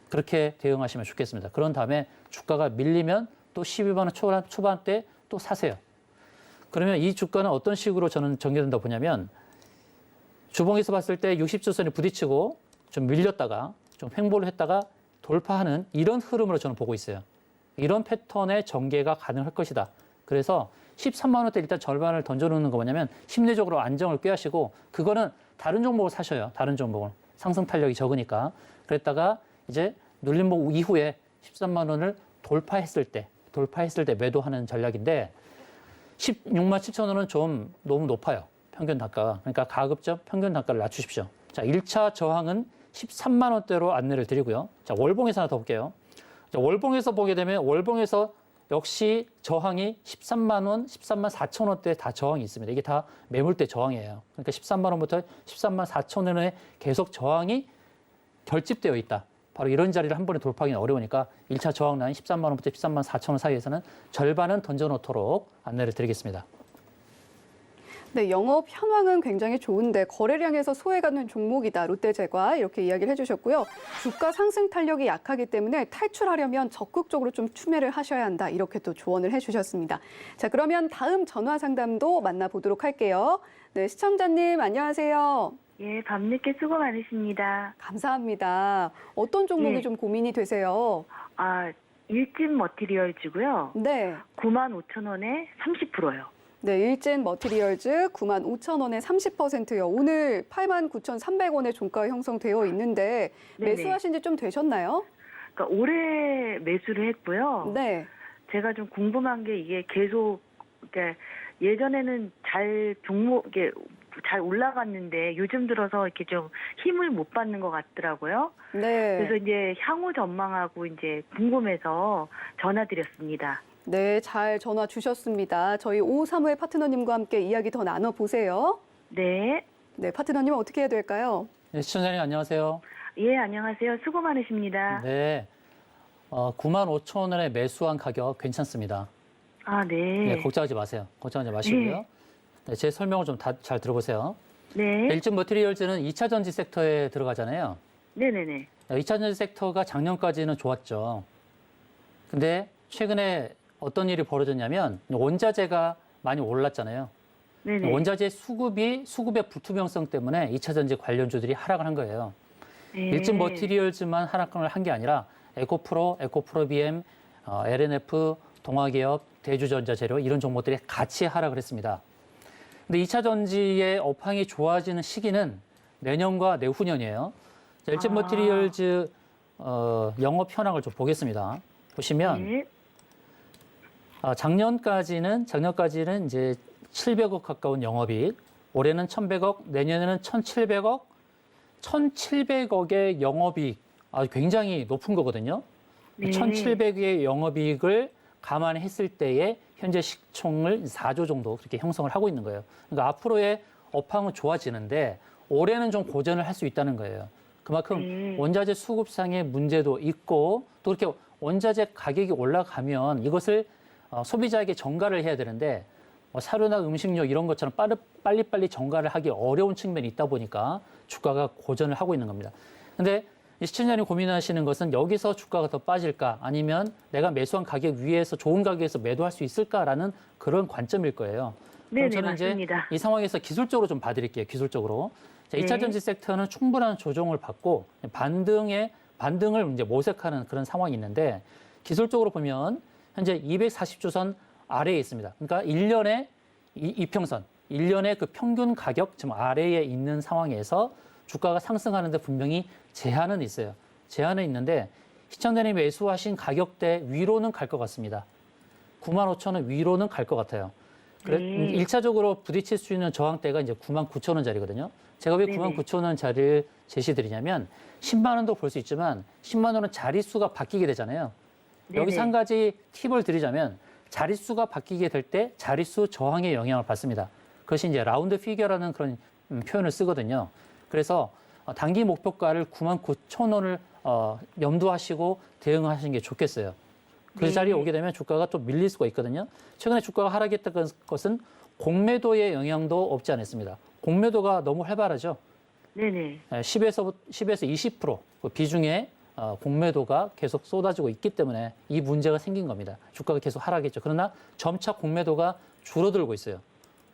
그렇게 대응하시면 좋겠습니다. 그런 다음에 주가가 밀리면 또 12만 원 초반대 또 사세요. 그러면 이 주가는 어떤 식으로 저는 전개된다고 보냐면 주봉에서 봤을 때 60주선이 부딪히고 좀 밀렸다가 좀 횡보를 했다가 돌파하는 이런 흐름으로 저는 보고 있어요. 이런 패턴의 전개가 가능할 것이다. 그래서 13만 원대 일단 절반을 던져놓는 거 뭐냐면 심리적으로 안정을 꾀하시고 그거는 다른 종목을 사셔요. 다른 종목을. 상승 탄력이 적으니까. 그랬다가 이제 눌림목 이후에 13만 원을 돌파했을 때 매도하는 전략인데 16만 7천 원은 좀 너무 높아요. 평균 단가가. 그러니까 가급적 평균 단가를 낮추십시오. 자, 1차 저항은 13만 원대로 안내를 드리고요. 자, 월봉에서 하나 더 볼게요. 자, 월봉에서 보게 되면 월봉에서 역시 저항이 13만 원, 13만 4천 원대 다 저항이 있습니다. 이게 다 매물대 저항이에요. 그러니까 13만 원부터 13만 4천 원에 계속 저항이 결집되어 있다. 바로 이런 자리를 한 번에 돌파하기는 어려우니까 1차 저항 라인 13만 원부터 13만 4천 원 사이에서는 절반은 던져놓도록 안내를 드리겠습니다. 네, 영업 현황은 굉장히 좋은데 거래량에서 소외가는 종목이다. 롯데제과 이렇게 이야기를 해주셨고요. 주가 상승 탄력이 약하기 때문에 탈출하려면 적극적으로 좀 추매를 하셔야 한다. 이렇게 또 조언을 해주셨습니다. 자, 그러면 다음 전화 상담도 만나보도록 할게요. 네, 시청자님 안녕하세요. 예, 밤늦게 수고 많으십니다. 감사합니다. 어떤 종목이 네. 좀 고민이 되세요? 일진 머티리얼즈고요. 네. 95,000원에 30%요. 네, 일진 머티리얼즈 95,000원에 30%요. 오늘 89,300원의 종가 형성되어 있는데 네네. 매수하신 지 좀 되셨나요? 그러니까 올해 매수를 했고요. 네. 제가 좀 궁금한 게 이게 계속 그러니까 예전에는 이게 잘 올라갔는데 요즘 들어서 이렇게 좀 힘을 못 받는 것 같더라고요. 네. 그래서 이제 향후 전망하고 이제 궁금해서 전화드렸습니다. 네, 잘 전화 주셨습니다. 저희 5535의 파트너님과 함께 이야기 더 나눠보세요. 네. 네, 파트너님 어떻게 해야 될까요? 네, 시청자님 안녕하세요. 예, 안녕하세요. 수고 많으십니다. 네, 9만 5천 원에 매수한 가격 괜찮습니다. 네. 네, 걱정하지 마세요. 걱정하지 마시고요. 네, 제 설명을 좀 잘 들어보세요. 네. 일진 머티리얼즈는 2차 전지 섹터에 들어가잖아요. 네네네. 2차 전지 섹터가 작년까지는 좋았죠. 근데 최근에 어떤 일이 벌어졌냐면 원자재가 많이 올랐잖아요. 네네. 원자재 수급의 불투명성 때문에 2차 전지 관련주들이 하락을 한 거예요. 네. 일진 머티리얼즈만 하락을 한 게 아니라 에코프로비엠, LNF, 동아기업, 대주전자재료 이런 종목들이 같이 하락을 했습니다. 근데 2차 전지의 업황이 좋아지는 시기는 내년과 내후년이에요. 자, 일진 머티리얼즈 영업 현황을 좀 보겠습니다. 보시면 네. 작년까지는 이제 700억 가까운 영업이익, 올해는 1,100억, 내년에는 1,700억, 1,700억의 영업이익, 굉장히 높은 거거든요. 네. 1,700억의 영업이익을 감안했을 때에 현재 시총을 4조 정도 그렇게 형성을 하고 있는 거예요. 그러니까 앞으로의 업황은 좋아지는데 올해는 좀 고전을 할 수 있다는 거예요. 그만큼 원자재 수급상의 문제도 있고 또 그렇게 원자재 가격이 올라가면 이것을 소비자에게 전가를 해야 되는데 사료나 음식료 이런 것처럼 빨리빨리 전가를 하기 어려운 측면이 있다 보니까 주가가 고전을 하고 있는 겁니다. 근데 시청자님 고민하시는 것은 여기서 주가가 더 빠질까 아니면 내가 매수한 가격 위에서 좋은 가격에서 매도할 수 있을까라는 그런 관점일 거예요. 그럼 네네, 저는 맞습니다. 이제 이 상황에서 기술적으로 좀 봐드릴게요. 기술적으로. 자, 2차 전지 섹터는 충분한 조정을 받고 반등을 이제 모색하는 그런 상황이 있는데 기술적으로 보면 현재 240주선 아래에 있습니다. 그러니까 1년의 이평선, 1년의 그 평균 가격 좀 아래에 있는 상황에서 주가가 상승하는데 분명히 제한은 있어요. 제한은 있는데 시청자님이 매수하신 가격대 위로는 갈 것 같습니다. 95,000원 위로는 갈 것 같아요. 그래, 1차적으로 부딪힐 수 있는 저항대가 이제 99,000원짜리거든요. 제가 왜 네네. 99,000원짜리를 제시드리냐면 10만 원도 볼 수 있지만 10만 원은 자릿수가 바뀌게 되잖아요. 여기서 네네. 한 가지 팁을 드리자면 자릿수가 바뀌게 될 때 자릿수 저항의 영향을 받습니다. 그것이 이제 라운드 피겨라는 그런 표현을 쓰거든요. 그래서 단기 목표가를 99,000원을 염두하시고 대응하시는 게 좋겠어요. 그 네. 자리에 오게 되면 주가가 또 밀릴 수가 있거든요. 최근에 주가가 하락했던 것은 공매도의 영향도 없지 않았습니다. 공매도가 너무 활발하죠. 네네. 10에서 20% 그 비중의 공매도가 계속 쏟아지고 있기 때문에 이 문제가 생긴 겁니다. 주가가 계속 하락했죠. 그러나 점차 공매도가 줄어들고 있어요.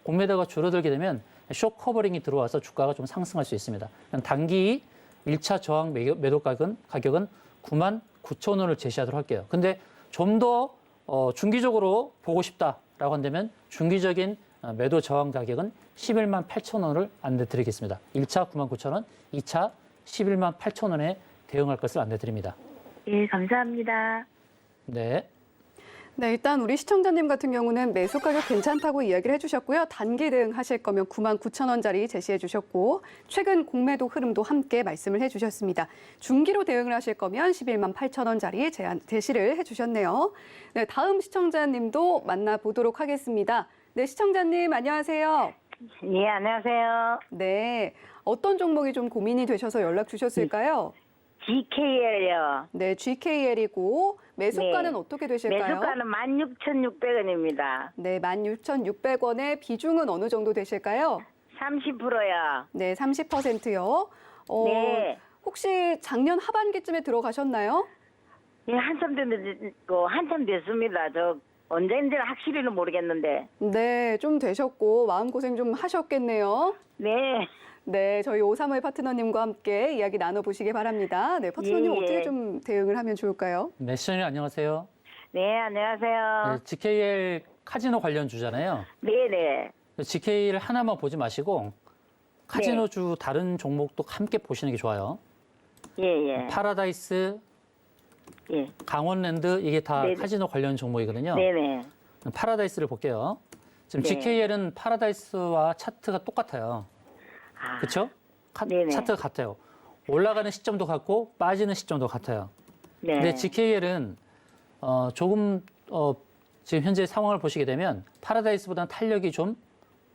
공매도가 줄어들게 되면 쇼 커버링이 들어와서 주가가 좀 상승할 수 있습니다. 단기 1차 저항 매도 가격은 99,000원을 제시하도록 할게요. 근데 좀 더 중기적으로 보고 싶다라고 한다면 중기적인 매도 저항 가격은 118,000원을 안내드리겠습니다. 1차 99,000원, 2차 118,000원에 대응할 것을 안내드립니다. 예, 감사합니다. 네. 네, 일단 우리 시청자님 같은 경우는 매수 가격 괜찮다고 이야기를 해주셨고요. 단기 대응하실 거면 99,000원짜리 제시해 주셨고 최근 공매도 흐름도 함께 말씀을 해주셨습니다. 중기로 대응을 하실 거면 118,000원짜리 제시를 해주셨네요. 네, 다음 시청자님도 만나보도록 하겠습니다. 네, 시청자님 안녕하세요. 예, 안녕하세요. 네, 어떤 종목이 좀 고민이 되셔서 연락 주셨을까요? GKL요. 네, GKL이고 매수가는 네. 어떻게 되실까요? 매수가는 16,600원입니다. 네, 16,600원의 비중은 어느 정도 되실까요? 30%요. 네, 30%요. 네. 혹시 작년 하반기쯤에 들어가셨나요? 예, 한참 됐습니다. 저 언제인지는 확실히는 모르겠는데. 네, 좀 되셨고 마음고생 좀 하셨겠네요. 네. 네, 저희 오사무엘 파트너님과 함께 이야기 나눠보시기 바랍니다. 네, 파트너님 예, 예. 어떻게 좀 대응을 하면 좋을까요? 네, 시청자님 안녕하세요. 네, 안녕하세요. 네, GKL 카지노 관련 주잖아요. 네네. GKL 하나만 보지 마시고 카지노주 다른 종목도 함께 보시는 게 좋아요. 예, 예. 파라다이스, 예. 강원랜드 이게 다 네네. 카지노 관련 종목이거든요. 네네. 파라다이스를 볼게요. 지금 네. GKL은 파라다이스와 차트가 똑같아요. 아, 그렇죠? 네네. 차트가 같아요. 올라가는 시점도 같고 빠지는 시점도 같아요. 네. 근데 GKL은 조금 지금 현재 상황을 보시게 되면 파라다이스보다는 탄력이 좀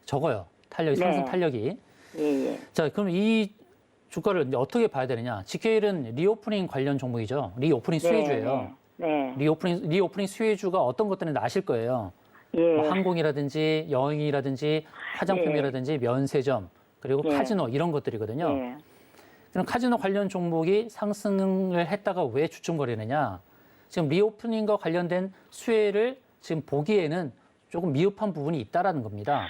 적어요. 탄력이 네. 상승 탄력이. 예, 예. 자, 그럼 이 주가를 이제 어떻게 봐야 되느냐? GKL은 리오프닝 관련 종목이죠. 리오프닝 수혜주예요. 네. 리오프닝 수혜주가 어떤 것들인지 아실 거예요. 예. 뭐 항공이라든지 여행이라든지 화장품이라든지 면세점 그리고 예. 카지노 이런 것들이거든요. 예. 그럼 카지노 관련 종목이 상승을 했다가 왜 주춤거리느냐? 지금 리오프닝과 관련된 수혜를 지금 보기에는 조금 미흡한 부분이 있다라는 겁니다.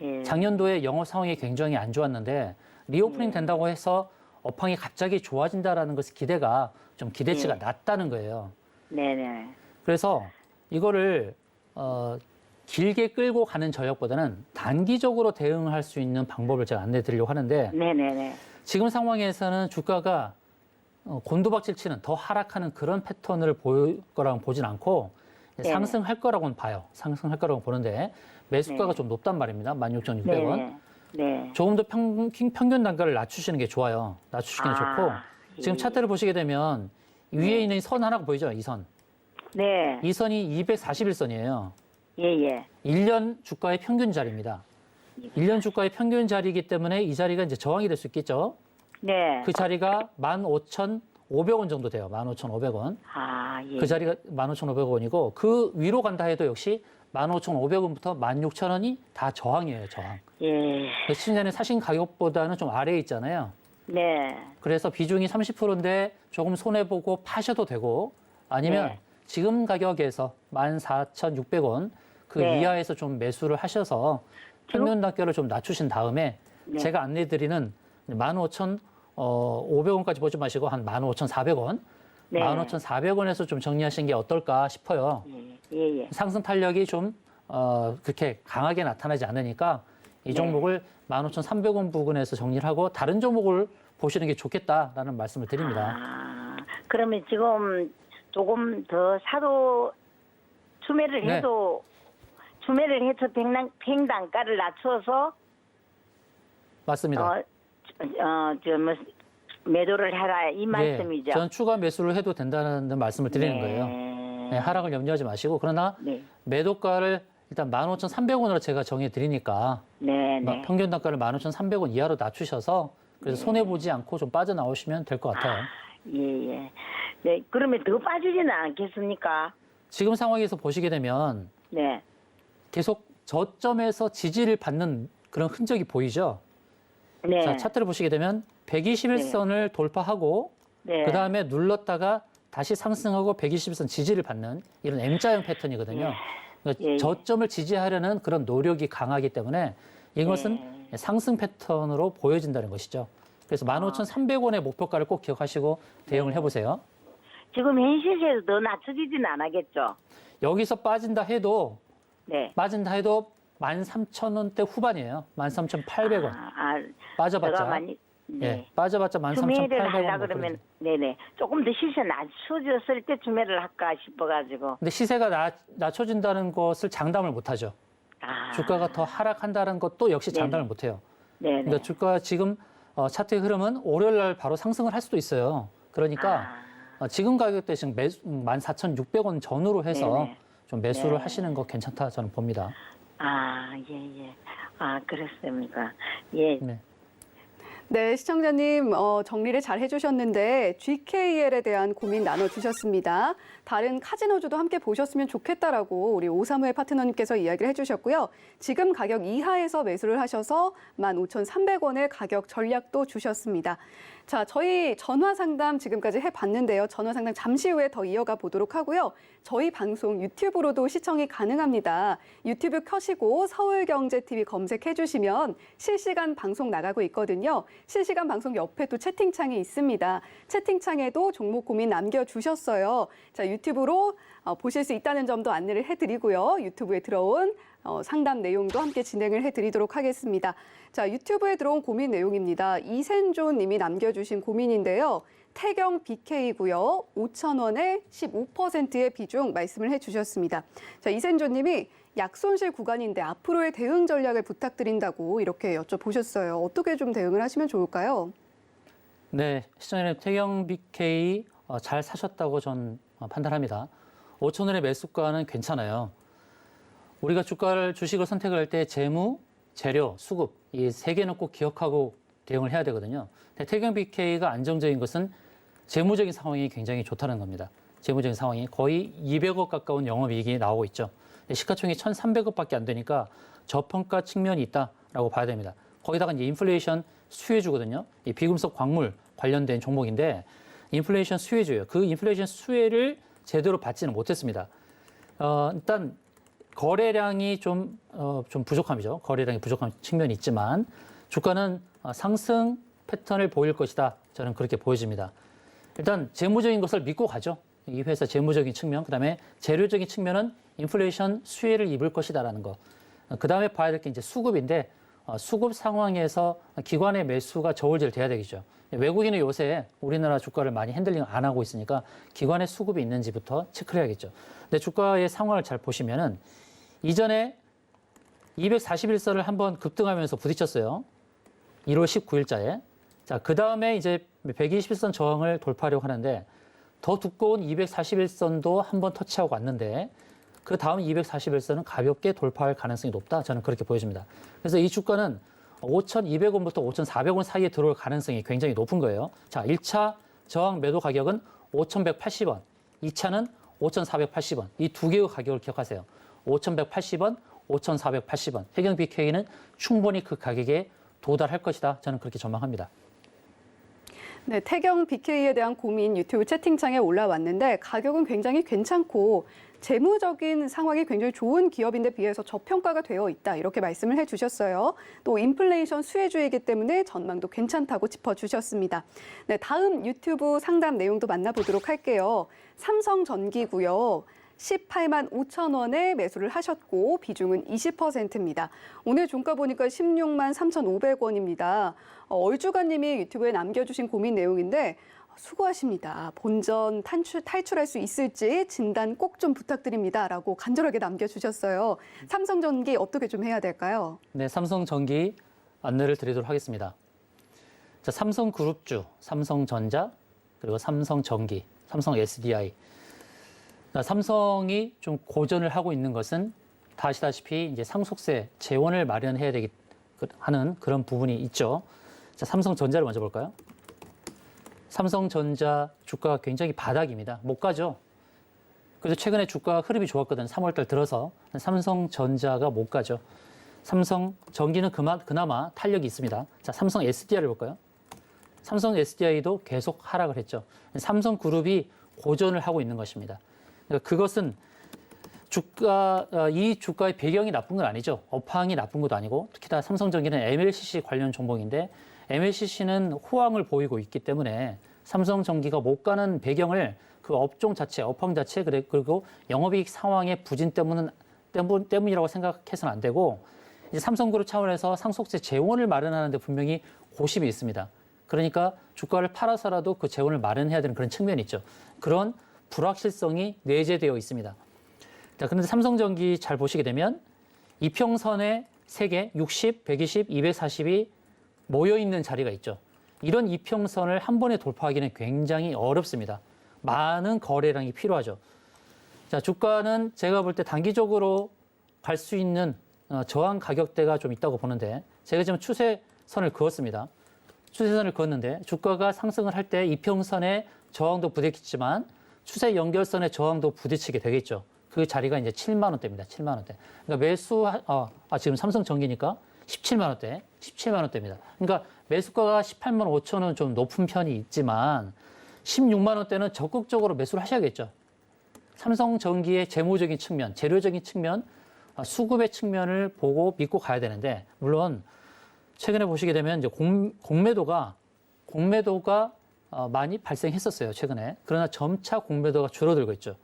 예. 작년도에 영업 상황이 굉장히 안 좋았는데 리오프닝 된다고 해서 업황이 갑자기 좋아진다라는 것의 기대가 좀 기대치가 낮다는 거예요. 네네. 그래서 이거를 길게 끌고 가는 전략보다는 단기적으로 대응할 수 있는 방법을 제가 안내해 드리려고 하는데 네네네. 지금 상황에서는 주가가 곤두박질 치는 더 하락하는 그런 패턴을 보일 거라고 보진 않고 네네. 상승할 거라고는 봐요. 상승할 거라고 보는데 매수가가 네. 좀 높단 말입니다. 16,600원. 네네. 네. 조금 더 평균 단가를 낮추시는 게 좋아요. 낮추시는 게 아, 좋고 지금 예. 차트를 보시게 되면 위에 있는 이 선 하나가 보이죠? 이 선. 네. 이 선이 241선이에요. 예, 예. 1년 주가의 평균 자리입니다. 1년 주가의 평균 자리이기 때문에 이 자리가 이제 저항이 될 수 있겠죠. 네. 그 자리가 15,500원 정도 돼요. 15,500원. 아, 예. 그 자리가 15,500원이고 그 위로 간다 해도 역시 15,500원부터 16,000원이 다 저항이에요. 저항. 예. 시청자는 사신 가격보다는 좀 아래에 있잖아요. 네. 그래서 비중이 30%인데 조금 손해보고 파셔도 되고 아니면 네. 지금 가격에서 14,600원 그 네. 이하에서 좀 매수를 하셔서 평균 단가를 좀 낮추신 다음에 네. 제가 안내드리는 15,500원까지 보지 마시고 한 15,400원, 네. 15,400원에서 좀 정리하시는 게 어떨까 싶어요. 예, 예. 상승 탄력이 좀 그렇게 강하게 나타나지 않으니까 이 종목을 15,300원 부근에서 정리를 하고 다른 종목을 보시는 게 좋겠다라는 말씀을 드립니다. 그러면 지금 조금 더 사도 추매를 네. 해도 팽단가를 낮춰서 맞습니다. 뭐 매도를 해라 이 말씀이죠. 전 추가 매수를 해도 된다는 말씀을 드리는 거예요. 네, 하락을 염려하지 마시고 그러나 네. 매도가를 일단 15,300원으로 제가 정해 드리니까 네. 평균 단가를 15,300원 이하로 낮추셔서 그래서 손해 보지 않고 좀 빠져나오시면 될 것 같아요. 예. 네, 그러면 더 빠지지는 않겠습니까? 지금 상황에서 보시게 되면 네. 계속 저점에서 지지를 받는 그런 흔적이 보이죠. 네. 자, 차트를 보시게 되면 121선을 돌파하고 네. 그 다음에 눌렀다가 다시 상승하고 121선 지지를 받는 이런 M자형 패턴이거든요. 그러니까 예. 저점을 지지하려는 그런 노력이 강하기 때문에 이것은 상승 패턴으로 보여진다는 것이죠. 그래서 15,300원의 목표가를 꼭 기억하시고 대응을 해보세요. 지금 현 시세에서 더 낮춰지지는 않겠죠? 여기서 빠진다 해도 네. 13,000원대 후반이에요. 13,800원. 빠져봤자. 제가 많이 네. 빠져봤자 추매를 13,800원. 하려 그러면 네네 조금 더 시세 낮춰졌을 때 추매를 할까 싶어가지고. 근데 시세가 낮춰진다는 것을 장담을 못하죠. 주가가 더 하락한다는 것도 역시 장담을 못해요. 네네. 그러니까 주가 지금 차트의 흐름은 월요일 날 바로 상승을 할 수도 있어요. 그러니까 지금 가격대 지금 14,600원 전후로 해서 네네. 좀 매수를 네. 하시는 거 괜찮다 저는 봅니다. 예. 그렇습니까? 예. 네. 네, 시청자님 정리를 잘 해주셨는데 GKL에 대한 고민 나눠주셨습니다. 다른 카지노주도 함께 보셨으면 좋겠다라고 우리 오사무의 파트너님께서 이야기를 해주셨고요. 지금 가격 이하에서 매수를 하셔서 15,300원의 가격 전략도 주셨습니다. 자, 저희 전화 상담 지금까지 해봤는데요. 전화 상담 잠시 후에 더 이어가 보도록 하고요. 저희 방송 유튜브로도 시청이 가능합니다. 유튜브 켜시고 서울경제TV 검색해 주시면 실시간 방송 나가고 있거든요. 실시간 방송 옆에 또 채팅창이 있습니다. 채팅창에도 종목 고민 남겨주셨어요. 자, 유튜브로 보실 수 있다는 점도 안내를 해드리고요. 유튜브에 들어온 상담 내용도 함께 진행을 해드리도록 하겠습니다. 자, 유튜브에 들어온 고민 내용입니다. 이센존 님이 남겨주신 고민인데요. 태경 BK고요. 5,000원에 15%의 비중 말씀을 해주셨습니다. 자, 이센존 님이 약손실 구간인데 앞으로의 대응 전략을 부탁드린다고 이렇게 여쭤보셨어요. 어떻게 좀 대응을 하시면 좋을까요? 네, 시청자님 태경 BK 잘 사셨다고 전 판단합니다. 5,000원의 매수가는 괜찮아요. 우리가 주식을 선택을 할 때 재무, 재료, 수급 이 세 개는 꼭 기억하고 대응을 해야 되거든요. 태경 BK가 안정적인 것은 재무적인 상황이 굉장히 좋다는 겁니다. 재무적인 상황이 거의 200억 가까운 영업이익이 나오고 있죠. 시가총액이 1,300억밖에 안 되니까 저평가 측면이 있다라고 봐야 됩니다. 거기다가 이제 인플레이션 수혜주거든요. 이 비금속 광물 관련된 종목인데 인플레이션 수혜주예요. 그 인플레이션 수혜를 제대로 받지는 못했습니다. 일단 거래량이 좀 부족함이죠. 거래량이 부족한 측면이 있지만 주가는 상승 패턴을 보일 것이다. 저는 그렇게 보여집니다. 일단 재무적인 것을 믿고 가죠. 이 회사 재무적인 측면, 그다음에 재료적인 측면은 인플레이션 수혜를 입을 것이다라는 거. 그다음에 봐야 될 게 이제 수급인데 수급 상황에서 기관의 매수가 저울질 돼야 되겠죠. 외국인은 요새 우리나라 주가를 많이 핸들링 안 하고 있으니까 기관의 수급이 있는지부터 체크를 해야겠죠. 근데 주가의 상황을 잘 보시면은 이전에 241선을 한번 급등하면서 부딪혔어요. 1월 19일자에. 자, 그 다음에 이제 121선 저항을 돌파하려고 하는데 더 두꺼운 241선도 한번 터치하고 왔는데 그 다음 241선은 가볍게 돌파할 가능성이 높다. 저는 그렇게 보여집니다. 그래서 이 주가는 5,200원부터 5,400원 사이에 들어올 가능성이 굉장히 높은 거예요. 자, 1차 저항 매도 가격은 5,180원, 2차는 5,480원. 이 두 개의 가격을 기억하세요. 5,180원, 5,480원. 태경 BK는 충분히 그 가격에 도달할 것이다. 저는 그렇게 전망합니다. 네, 태경 BK에 대한 고민 유튜브 채팅창에 올라왔는데 가격은 굉장히 괜찮고 재무적인 상황이 굉장히 좋은 기업인데 비해서 저평가가 되어 있다. 이렇게 말씀을 해주셨어요. 또 인플레이션 수혜주이기 때문에 전망도 괜찮다고 짚어주셨습니다. 네, 다음 유튜브 상담 내용도 만나보도록 할게요. 삼성전기고요. 18만 5천 원에 매수를 하셨고 비중은 20%입니다. 오늘 종가 보니까 16만 3,500원입니다. 얼주가님이 유튜브에 남겨주신 고민 내용인데 수고하십니다. 본전 탈출할 수 있을지 진단 꼭 좀 부탁드립니다. 라고 간절하게 남겨주셨어요. 삼성전기 어떻게 좀 해야 될까요? 네, 삼성전기 안내를 드리도록 하겠습니다. 자, 삼성그룹주, 삼성전자, 그리고 삼성전기, 삼성 SDI. 삼성이 좀 고전을 하고 있는 것은 다 아시다시피 이제 상속세 재원을 마련해야 하는 그런 부분이 있죠. 자, 삼성전자를 먼저 볼까요? 삼성전자 주가가 굉장히 바닥입니다. 못 가죠. 그래서 최근에 주가 흐름이 좋았거든. 3월달 들어서 삼성전자가 못 가죠. 삼성전기는 그나마 탄력이 있습니다. 자, 삼성 SDI를 볼까요? 삼성 SDI도 계속 하락을 했죠. 삼성그룹이 고전을 하고 있는 것입니다. 그러니까 그것은 이 주가의 배경이 나쁜 건 아니죠. 업황이 나쁜 것도 아니고, 특히나 삼성전기는 MLCC 관련 종목인데 MLCC는 호황을 보이고 있기 때문에 삼성전기가 못 가는 배경을 그 업종 자체, 업황 자체, 그리고 영업이익 상황의 부진 때문이라고 생각해서는 안 되고, 이제 삼성그룹 차원에서 상속세 재원을 마련하는데 분명히 고심이 있습니다. 그러니까 주가를 팔아서라도 그 재원을 마련해야 되는 그런 측면이 있죠. 그런 불확실성이 내재되어 있습니다. 자, 그런데 삼성전기 잘 보시게 되면 이평선에 3개, 60, 120, 240이 모여 있는 자리가 있죠. 이런 이평선을 한 번에 돌파하기는 굉장히 어렵습니다. 많은 거래량이 필요하죠. 자, 주가는 제가 볼 때 단기적으로 갈 수 있는 저항 가격대가 좀 있다고 보는데, 제가 지금 추세선을 그었습니다. 추세선을 그었는데 주가가 상승을 할 때 이평선에 저항도 부딪히지만 추세 연결선에 저항도 부딪히게 되겠죠. 그 자리가 이제 7만 원대입니다. 7만 원대. 그러니까 지금 삼성전기니까 17만 원대, 17만 원대입니다. 그러니까 매수가가 18만 5천 원 좀 높은 편이 있지만 16만 원대는 적극적으로 매수를 하셔야겠죠. 삼성전기의 재무적인 측면, 재료적인 측면, 수급의 측면을 보고 믿고 가야 되는데, 물론 최근에 보시게 되면 이제 공매도가 많이 발생했었어요, 최근에. 그러나 점차 공매도가 줄어들고 있죠.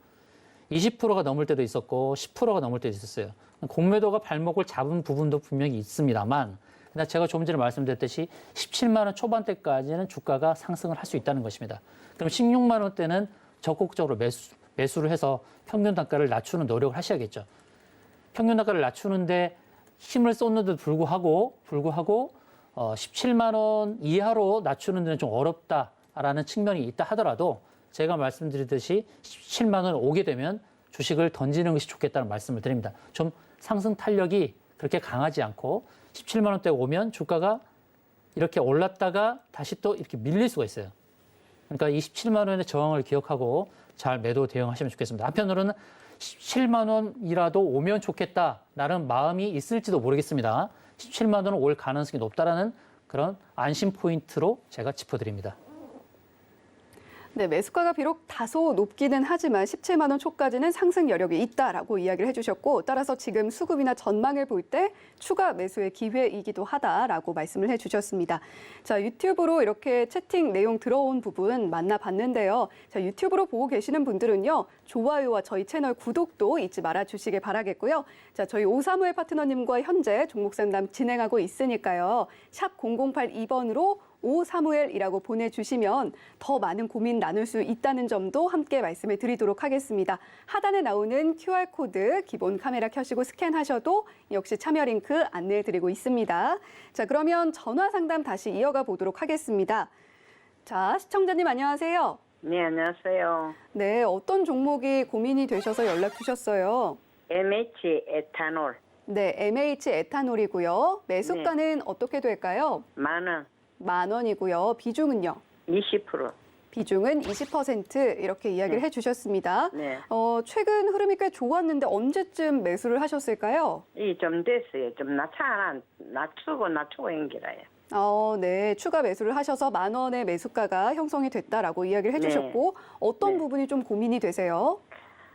20%가 넘을 때도 있었고 10%가 넘을 때도 있었어요. 공매도가 발목을 잡은 부분도 분명히 있습니다만, 그러나 제가 조금 전에 말씀드렸듯이 17만 원 초반대까지는 주가가 상승을 할 수 있다는 것입니다. 그럼 16만 원대는 적극적으로 매수를 해서 평균 단가를 낮추는 노력을 하셔야겠죠. 평균 단가를 낮추는데 힘을 쏟는데도 불구하고 17만 원 이하로 낮추는 데는 좀 어렵다라는 측면이 있다 하더라도, 제가 말씀드리듯이 17만 원 오게 되면 주식을 던지는 것이 좋겠다는 말씀을 드립니다. 좀 상승 탄력이 그렇게 강하지 않고 17만 원대 오면 주가가 이렇게 올랐다가 다시 또 이렇게 밀릴 수가 있어요. 그러니까 이 17만 원의 저항을 기억하고 잘 매도 대응하시면 좋겠습니다. 한편으로는 17만 원이라도 오면 좋겠다라는 마음이 있을지도 모르겠습니다. 17만 원은 올 가능성이 높다라는 그런 안심 포인트로 제가 짚어드립니다. 네, 매수가가 비록 다소 높기는 하지만 17만 원 초까지는 상승 여력이 있다라고 이야기를 해주셨고, 따라서 지금 수급이나 전망을 볼 때 추가 매수의 기회이기도 하다라고 말씀을 해주셨습니다. 자, 유튜브로 이렇게 채팅 내용 들어온 부분 만나봤는데요. 자, 유튜브로 보고 계시는 분들은요, 좋아요와 저희 채널 구독도 잊지 말아주시길 바라겠고요. 자, 저희 오사무엘 파트너님과 현재 종목 상담 진행하고 있으니까요. 샵 0082번으로 오사무엘이라고 보내주시면 더 많은 고민 나눌 수 있다는 점도 함께 말씀을 드리도록 하겠습니다. 하단에 나오는 QR코드 기본 카메라 켜시고 스캔하셔도 역시 참여 링크 안내해드리고 있습니다. 자, 그러면 전화 상담 다시 이어가 보도록 하겠습니다. 자, 시청자님 안녕하세요. 네, 안녕하세요. 네, 어떤 종목이 고민이 되셔서 연락 주셨어요? MH 에탄올 네, MH 에탄올이고요. 매수가는 어떻게 될까요? 10,000원, 10,000원이고요. 비중은요? 20%. 비중은 20% 이렇게 이야기를 해주셨습니다. 네. 최근 흐름이 꽤 좋았는데 언제쯤 매수를 하셨을까요? 이 좀 됐어요. 좀 낮추고 연기라요. 네. 추가 매수를 하셔서 10,000원의 매수가가 형성이 됐다라고 이야기를 해주셨고, 어떤 네. 부분이 좀 고민이 되세요?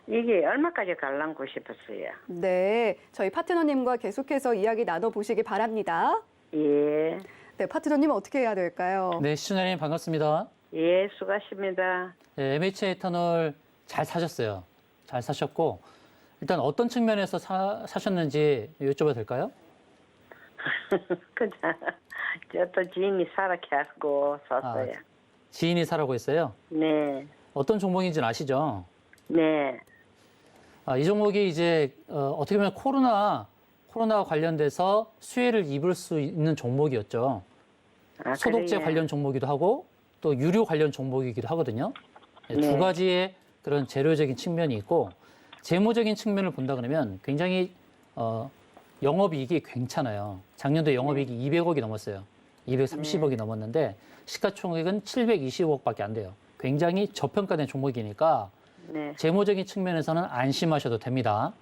이게 얼마까지 갈랑고 싶었어요. 네. 저희 파트너님과 계속해서 이야기 나눠보시기 바랍니다. 예. 네. 파트너님 어떻게 해야 될까요? 네, 시청자님 반갑습니다. 예, 수고하십니다. 네, MH 에탄올 잘 사셨어요. 잘 사셨고 일단 어떤 측면에서 사셨는지 여쭤봐도 될까요? 그냥 저또 지인이 사라게 하고 샀어요. 지인이 사라고 했어요. 네, 어떤 종목인지는 아시죠? 네, 이 종목이 이제 어떻게 보면 코로나 관련돼서 수혜를 입을 수 있는 종목이었죠. 소독제 그래요? 관련 종목이기도 하고 또 유류 관련 종목이기도 하거든요. 두 네. 가지의 그런 재료적인 측면이 있고 재무적인 측면을 본다 그러면 굉장히 영업이익이 괜찮아요. 작년도에 영업이익이 200억이 넘었어요. 230억이 넘었는데 시가총액은 720억밖에 안 돼요. 굉장히 저평가된 종목이니까 네, 재무적인 측면에서는 안심하셔도 됩니다.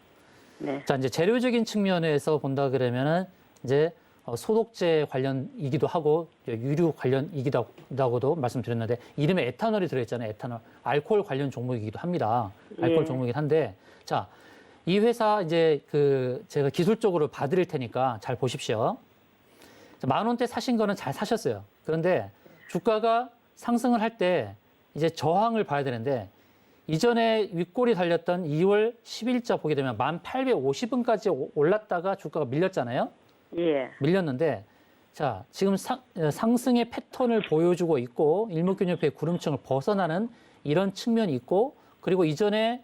네, 자, 이제 재료적인 측면에서 본다 그러면은 이제 소독제 관련이기도 하고 유류 관련이기도 하고도 말씀드렸는데 이름에 에탄올이 들어있잖아요. 에탄올. 알코올 관련 종목이기도 합니다. 알코올 예. 종목이긴 한데 자, 이 회사 이제 제가 기술적으로 봐드릴 테니까 잘 보십시오. 10,000원대 사신 거는 잘 사셨어요. 그런데 주가가 상승을 할 때 이제 저항을 봐야 되는데 이전에 윗골이 달렸던 2월 10일자 보게 되면 1,850원까지 올랐다가 주가가 밀렸잖아요. 예, 밀렸는데 자, 지금 상승의 패턴을 보여주고 있고 일목균형표의 구름층을 벗어나는 이런 측면이 있고 그리고 이전에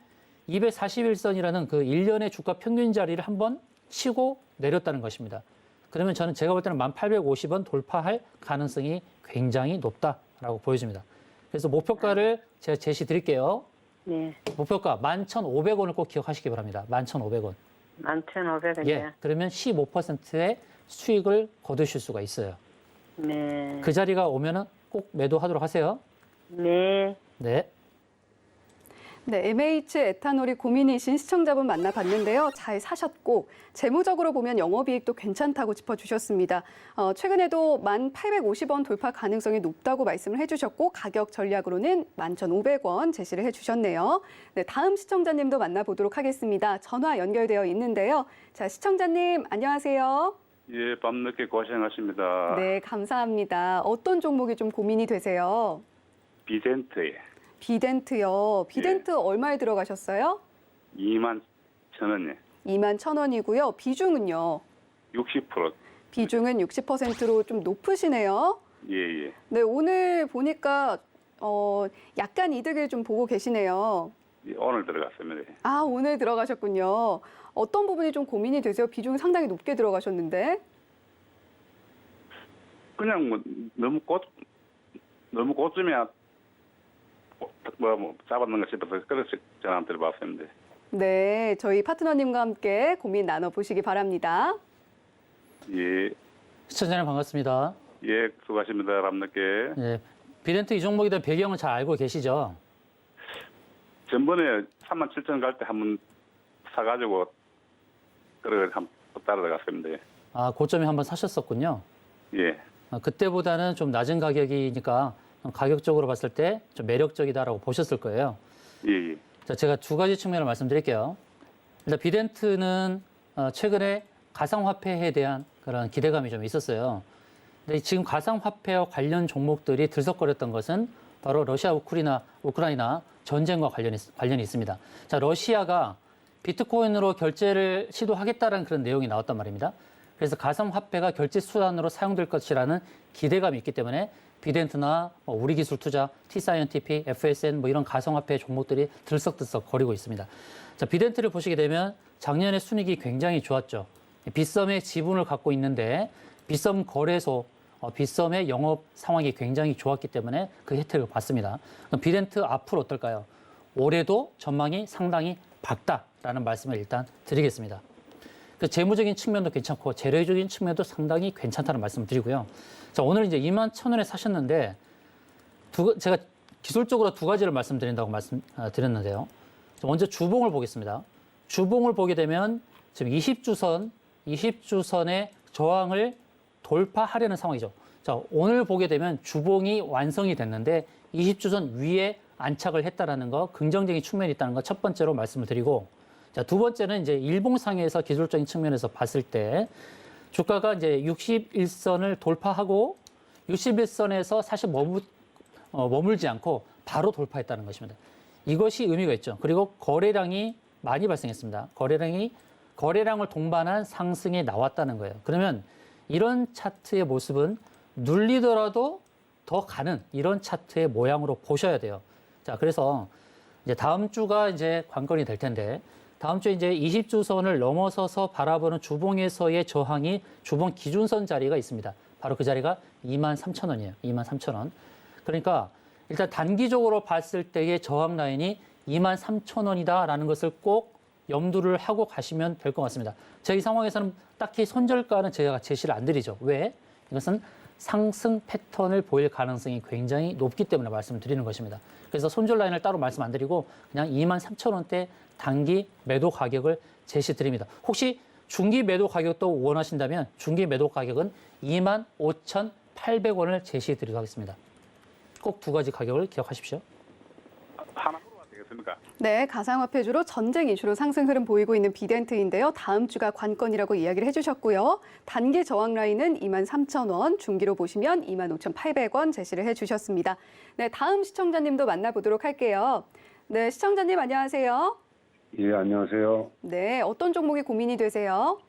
241선이라는 그 1년의 주가 평균 자리를 한번 치고 내렸다는 것입니다. 그러면 저는 제가 볼 때는 1,850원 돌파할 가능성이 굉장히 높다라고 보여집니다. 그래서 목표가를 제가 제시 드릴게요. 네, 목표가 11,500원을 꼭 기억하시기 바랍니다. 11,500원. 11,500원이요. 예, 그러면 15%의 수익을 거두실 수가 있어요. 네, 그 자리가 오면은 꼭 매도하도록 하세요. 네. 네. 네, MH 에탄올이 고민이신 시청자분 만나봤는데요. 잘 사셨고 재무적으로 보면 영업이익도 괜찮다고 짚어주셨습니다. 최근에도 1,850원 돌파 가능성이 높다고 말씀을 해주셨고 가격 전략으로는 11,500원 제시를 해주셨네요. 네, 다음 시청자님도 만나보도록 하겠습니다. 전화 연결되어 있는데요. 자, 시청자님 안녕하세요. 예, 밤늦게 고생하십니다. 네, 감사합니다. 어떤 종목이 좀 고민이 되세요? 비덴트에 비덴트요. 비덴트 얼마에 들어가셨어요? 21,000원에 21,000원이고요. 비중은요? 60%. 비중은 60%로 좀 높으시네요. 예, 예. 네, 오늘 보니까 약간 이득을 좀 보고 계시네요. 예, 오늘 들어갔습니다. 아, 오늘 들어가셨군요. 어떤 부분이 좀 고민이 되세요? 비중이 상당히 높게 들어가셨는데. 그냥 뭐 너무 꽂으면 잡았는가 싶어서 그래서 전화 드려봤습니다. 네, 저희 파트너님과 함께 고민 나눠보시기 바랍니다. 예, 시청자님 반갑습니다. 예, 수고하십니다. 밤늦게. 예, 비덴트 이 종목에 대한 배경을 잘 알고 계시죠? 전번에 37,000원 갈 때 한번 사가지고 그래 한번 따라갔습니다. 고점에 한번 사셨었군요. 예, 그때보다는 좀 낮은 가격이니까 가격적으로 봤을 때 좀 매력적이다라고 보셨을 거예요. 예, 예. 자, 제가 두 가지 측면을 말씀드릴게요. 일단 비덴트는 최근에 가상화폐에 대한 그런 기대감이 좀 있었어요. 근데 지금 가상화폐와 관련 종목들이 들썩거렸던 것은 바로 러시아 우크라이나 전쟁과 관련이 있습니다. 자, 러시아가 비트코인으로 결제를 시도하겠다는 그런 내용이 나왔단 말입니다. 그래서 가상화폐가 결제 수단으로 사용될 것이라는 기대감이 있기 때문에 비덴트나 우리기술투자, T사이언티픽, FSN 이런 가상화폐 종목들이 들썩들썩 거리고 있습니다. 자, 비덴트를 보시게 되면 작년에 순이익이 굉장히 좋았죠. 빗썸의 지분을 갖고 있는데 빗썸 거래소, 빗썸의 영업 상황이 굉장히 좋았기 때문에 그 혜택을 받습니다. 그럼 비덴트 앞으로 어떨까요? 올해도 전망이 상당히 밝다라는 말씀을 일단 드리겠습니다. 그 재무적인 측면도 괜찮고 재료적인 측면도 상당히 괜찮다는 말씀을 드리고요. 자, 오늘 이제 21,000원에 사셨는데 제가 기술적으로 두 가지를 말씀드린다고 말씀드렸는데요. 먼저 주봉을 보겠습니다. 주봉을 보게 되면 지금 20주선의 저항을 돌파하려는 상황이죠. 자, 오늘 보게 되면 주봉이 완성이 됐는데 20주선 위에 안착을 했다라는 거, 긍정적인 측면이 있다는 거 첫 번째로 말씀을 드리고, 자, 두 번째는 이제 일봉상에서 기술적인 측면에서 봤을 때 주가가 이제 61선을 돌파하고 61선에서 사실 머물지 않고 바로 돌파했다는 것입니다. 이것이 의미가 있죠. 그리고 거래량이 많이 발생했습니다. 거래량을 동반한 상승이 나왔다는 거예요. 그러면 이런 차트의 모습은 눌리더라도 더 가는 이런 차트의 모양으로 보셔야 돼요. 자, 그래서 이제 다음 주가 이제 관건이 될 텐데, 다음 주에 이제 20주선을 넘어서서 바라보는 주봉에서의 저항이 주봉 기준선 자리가 있습니다. 바로 그 자리가 23,000원이에요. 23,000원. 그러니까 일단 단기적으로 봤을 때의 저항 라인이 23,000원이다라는 것을 꼭 염두를 하고 가시면 될 것 같습니다. 제가 이 상황에서는 딱히 손절가는 제가 제시를 안 드리죠. 왜? 이것은 상승 패턴을 보일 가능성이 굉장히 높기 때문에 말씀을 드리는 것입니다. 그래서 손절 라인을 따로 말씀 안 드리고 그냥 23,000원대 단기 매도 가격을 제시 드립니다. 혹시 중기 매도 가격도 원하신다면 중기 매도 가격은 25,800원을 제시해 드리도록 하겠습니다. 꼭 두 가지 가격을 기억하십시오. 하나 물어봐도 되겠습니까? 네, 가상화폐주로 전쟁 이슈로 상승 흐름 보이고 있는 비덴트인데요. 다음 주가 관건이라고 이야기를 해주셨고요. 단기 저항 라인은 23,000원, 중기로 보시면 25,800원 제시를 해주셨습니다. 네, 다음 시청자님도 만나보도록 할게요. 네, 시청자님 안녕하세요. 예, 안녕하세요. 네, 어떤 종목이 고민이 되세요?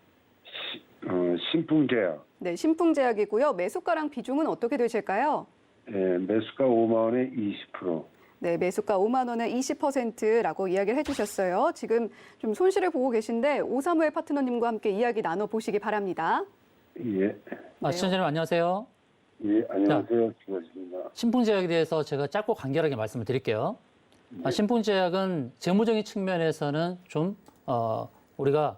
신풍제약. 네, 신풍제약이고요. 매수가랑 비중은 어떻게 되실까요? 예, 매수가 5만 원에 20%. 네, 매수가 5만 원에 20%라고 이야기를 해주셨어요. 지금 좀 손실을 보고 계신데 오사무엘 파트너님과 함께 이야기 나눠보시기 바랍니다. 예. 시청자님 안녕하세요. 예, 안녕하세요. 김하십입니다. 신풍제약에 대해서 제가 짧고 간결하게 말씀을 드릴게요. 신풍제약은 재무적인 측면에서는 좀 우리가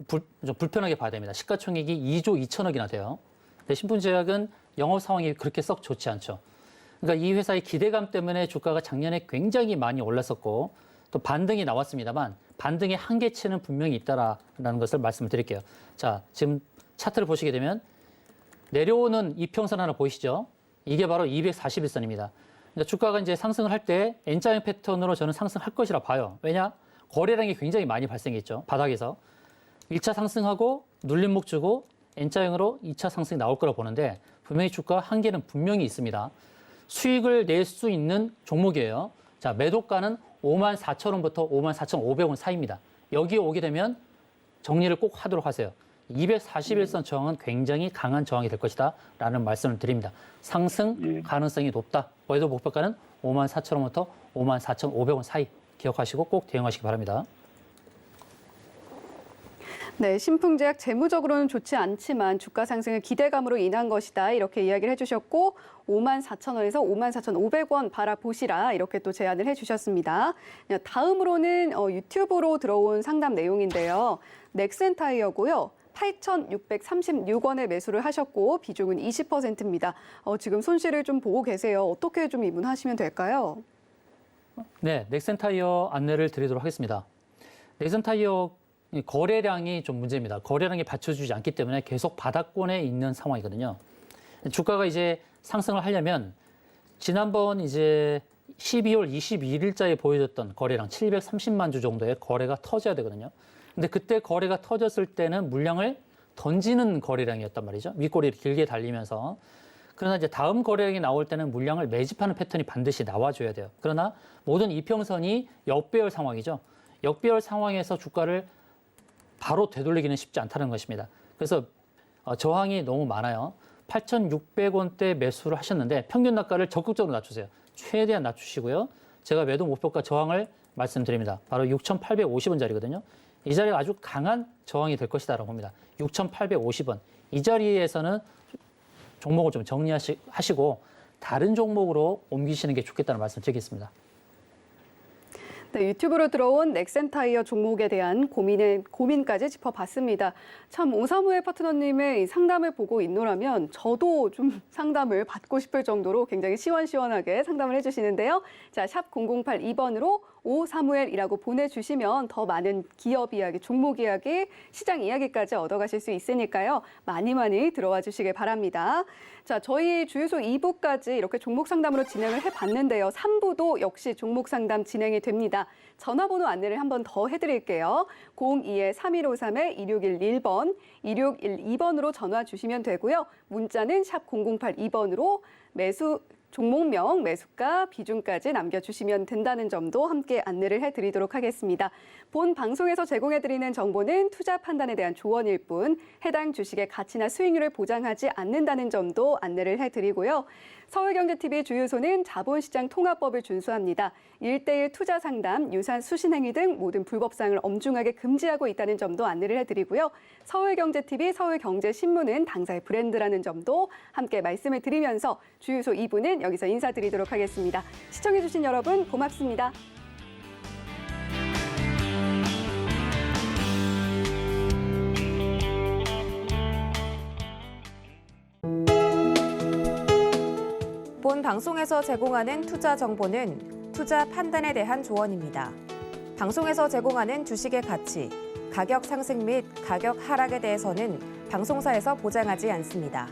좀 불편하게 봐야 됩니다. 시가총액이 2조 2천억이나 돼요. 근데 신풍제약은 영업 상황이 그렇게 썩 좋지 않죠. 그러니까 이 회사의 기대감 때문에 주가가 작년에 굉장히 많이 올랐었고 또 반등이 나왔습니다만 반등의 한계치는 분명히 있다라는 것을 말씀을 드릴게요. 자, 지금 차트를 보시게 되면 내려오는 이평선 하나 보이시죠? 이게 바로 241선입니다. 그러니까 주가가 이제 상승을 할 때 N자형 패턴으로 저는 상승할 것이라 봐요. 왜냐? 거래량이 굉장히 많이 발생했죠. 바닥에서. 1차 상승하고 눌림목 주고 N자형으로 2차 상승이 나올 거라 보는데 분명히 주가 한계는 분명히 있습니다. 수익을 낼 수 있는 종목이에요. 자, 매도가는 54,000원부터 54,500원 사이입니다. 여기에 오게 되면 정리를 꼭 하도록 하세요. 241선 저항은 굉장히 강한 저항이 될 것이다 라는 말씀을 드립니다. 상승 가능성이 높다. 매도 목표가는 54,000원부터 54,500원 사이 기억하시고 꼭 대응하시기 바랍니다. 네, 신풍제약 재무적으로는 좋지 않지만 주가 상승의 기대감으로 인한 것이다. 이렇게 이야기를 해주셨고 54,000원에서 54,500원 바라보시라 이렇게 또 제안을 해주셨습니다. 다음으로는 유튜브로 들어온 상담 내용인데요. 넥센타이어고요. 8,636원에 매수를 하셨고 비중은 20%입니다. 지금 손실을 좀 보고 계세요. 어떻게 좀 입문하시면 될까요? 네, 넥센타이어 안내를 드리도록 하겠습니다. 넥센타이어 거래량이 좀 문제입니다. 거래량이 받쳐주지 않기 때문에 계속 바닥권에 있는 상황이거든요. 주가가 이제 상승을 하려면 지난번 이제 12월 22일자에 보여줬던 거래량 730만 주 정도의 거래가 터져야 되거든요. 근데 그때 거래가 터졌을 때는 물량을 던지는 거래량이었단 말이죠. 윗꼬리를 길게 달리면서. 그러나 이제 다음 거래량이 나올 때는 물량을 매집하는 패턴이 반드시 나와줘야 돼요. 그러나 모든 이평선이 역배열 상황이죠. 역배열 상황에서 주가를 바로 되돌리기는 쉽지 않다는 것입니다. 그래서 저항이 너무 많아요. 8,600원대 매수를 하셨는데 평균 단가를 적극적으로 낮추세요. 최대한 낮추시고요. 제가 매도 목표가 저항을 말씀드립니다. 바로 6,850원짜리거든요. 이 자리가 아주 강한 저항이 될 것이다라고 봅니다. 6,850원. 이 자리에서는 종목을 좀 정리하시고 다른 종목으로 옮기시는 게 좋겠다는 말씀 드리겠습니다. 네, 유튜브로 들어온 넥센타이어 종목에 대한 고민까지 짚어봤습니다. 참 오사무엘 파트너님의 이 상담을 보고 있노라면 저도 좀 상담을 받고 싶을 정도로 굉장히 시원시원하게 상담을 해주시는데요. 자, 샵 0082번으로 오사무엘이라고 보내주시면 더 많은 기업 이야기, 종목 이야기, 시장 이야기까지 얻어가실 수 있으니까요. 많이 들어와 주시길 바랍니다. 자, 저희 주유소 2부까지 이렇게 종목 상담으로 진행을 해봤는데요. 3부도 역시 종목 상담 진행이 됩니다. 전화번호 안내를 한 번 더 해드릴게요. 02-3153-2611번, 2612번으로 전화 주시면 되고요. 문자는 샵 0082번으로 매수 종목명, 매수가, 비중까지 남겨주시면 된다는 점도 함께 안내를 해드리도록 하겠습니다. 본 방송에서 제공해드리는 정보는 투자 판단에 대한 조언일 뿐 해당 주식의 가치나 수익률을 보장하지 않는다는 점도 안내를 해드리고요. 서울경제TV 주유소는 자본시장 통합법을 준수합니다. 1:1 투자 상담, 유산 수신행위 등 모든 불법사항을 엄중하게 금지하고 있다는 점도 안내를 해드리고요. 서울경제TV, 서울경제신문은 당사의 브랜드라는 점도 함께 말씀을 드리면서 주유소 2부는 여기서 인사드리도록 하겠습니다. 시청해주신 여러분 고맙습니다. 본 방송에서 제공하는 투자 정보는 투자 판단에 대한 조언입니다. 방송에서 제공하는 주식의 가치, 가격 상승 및 가격 하락에 대해서는 방송사에서 보장하지 않습니다.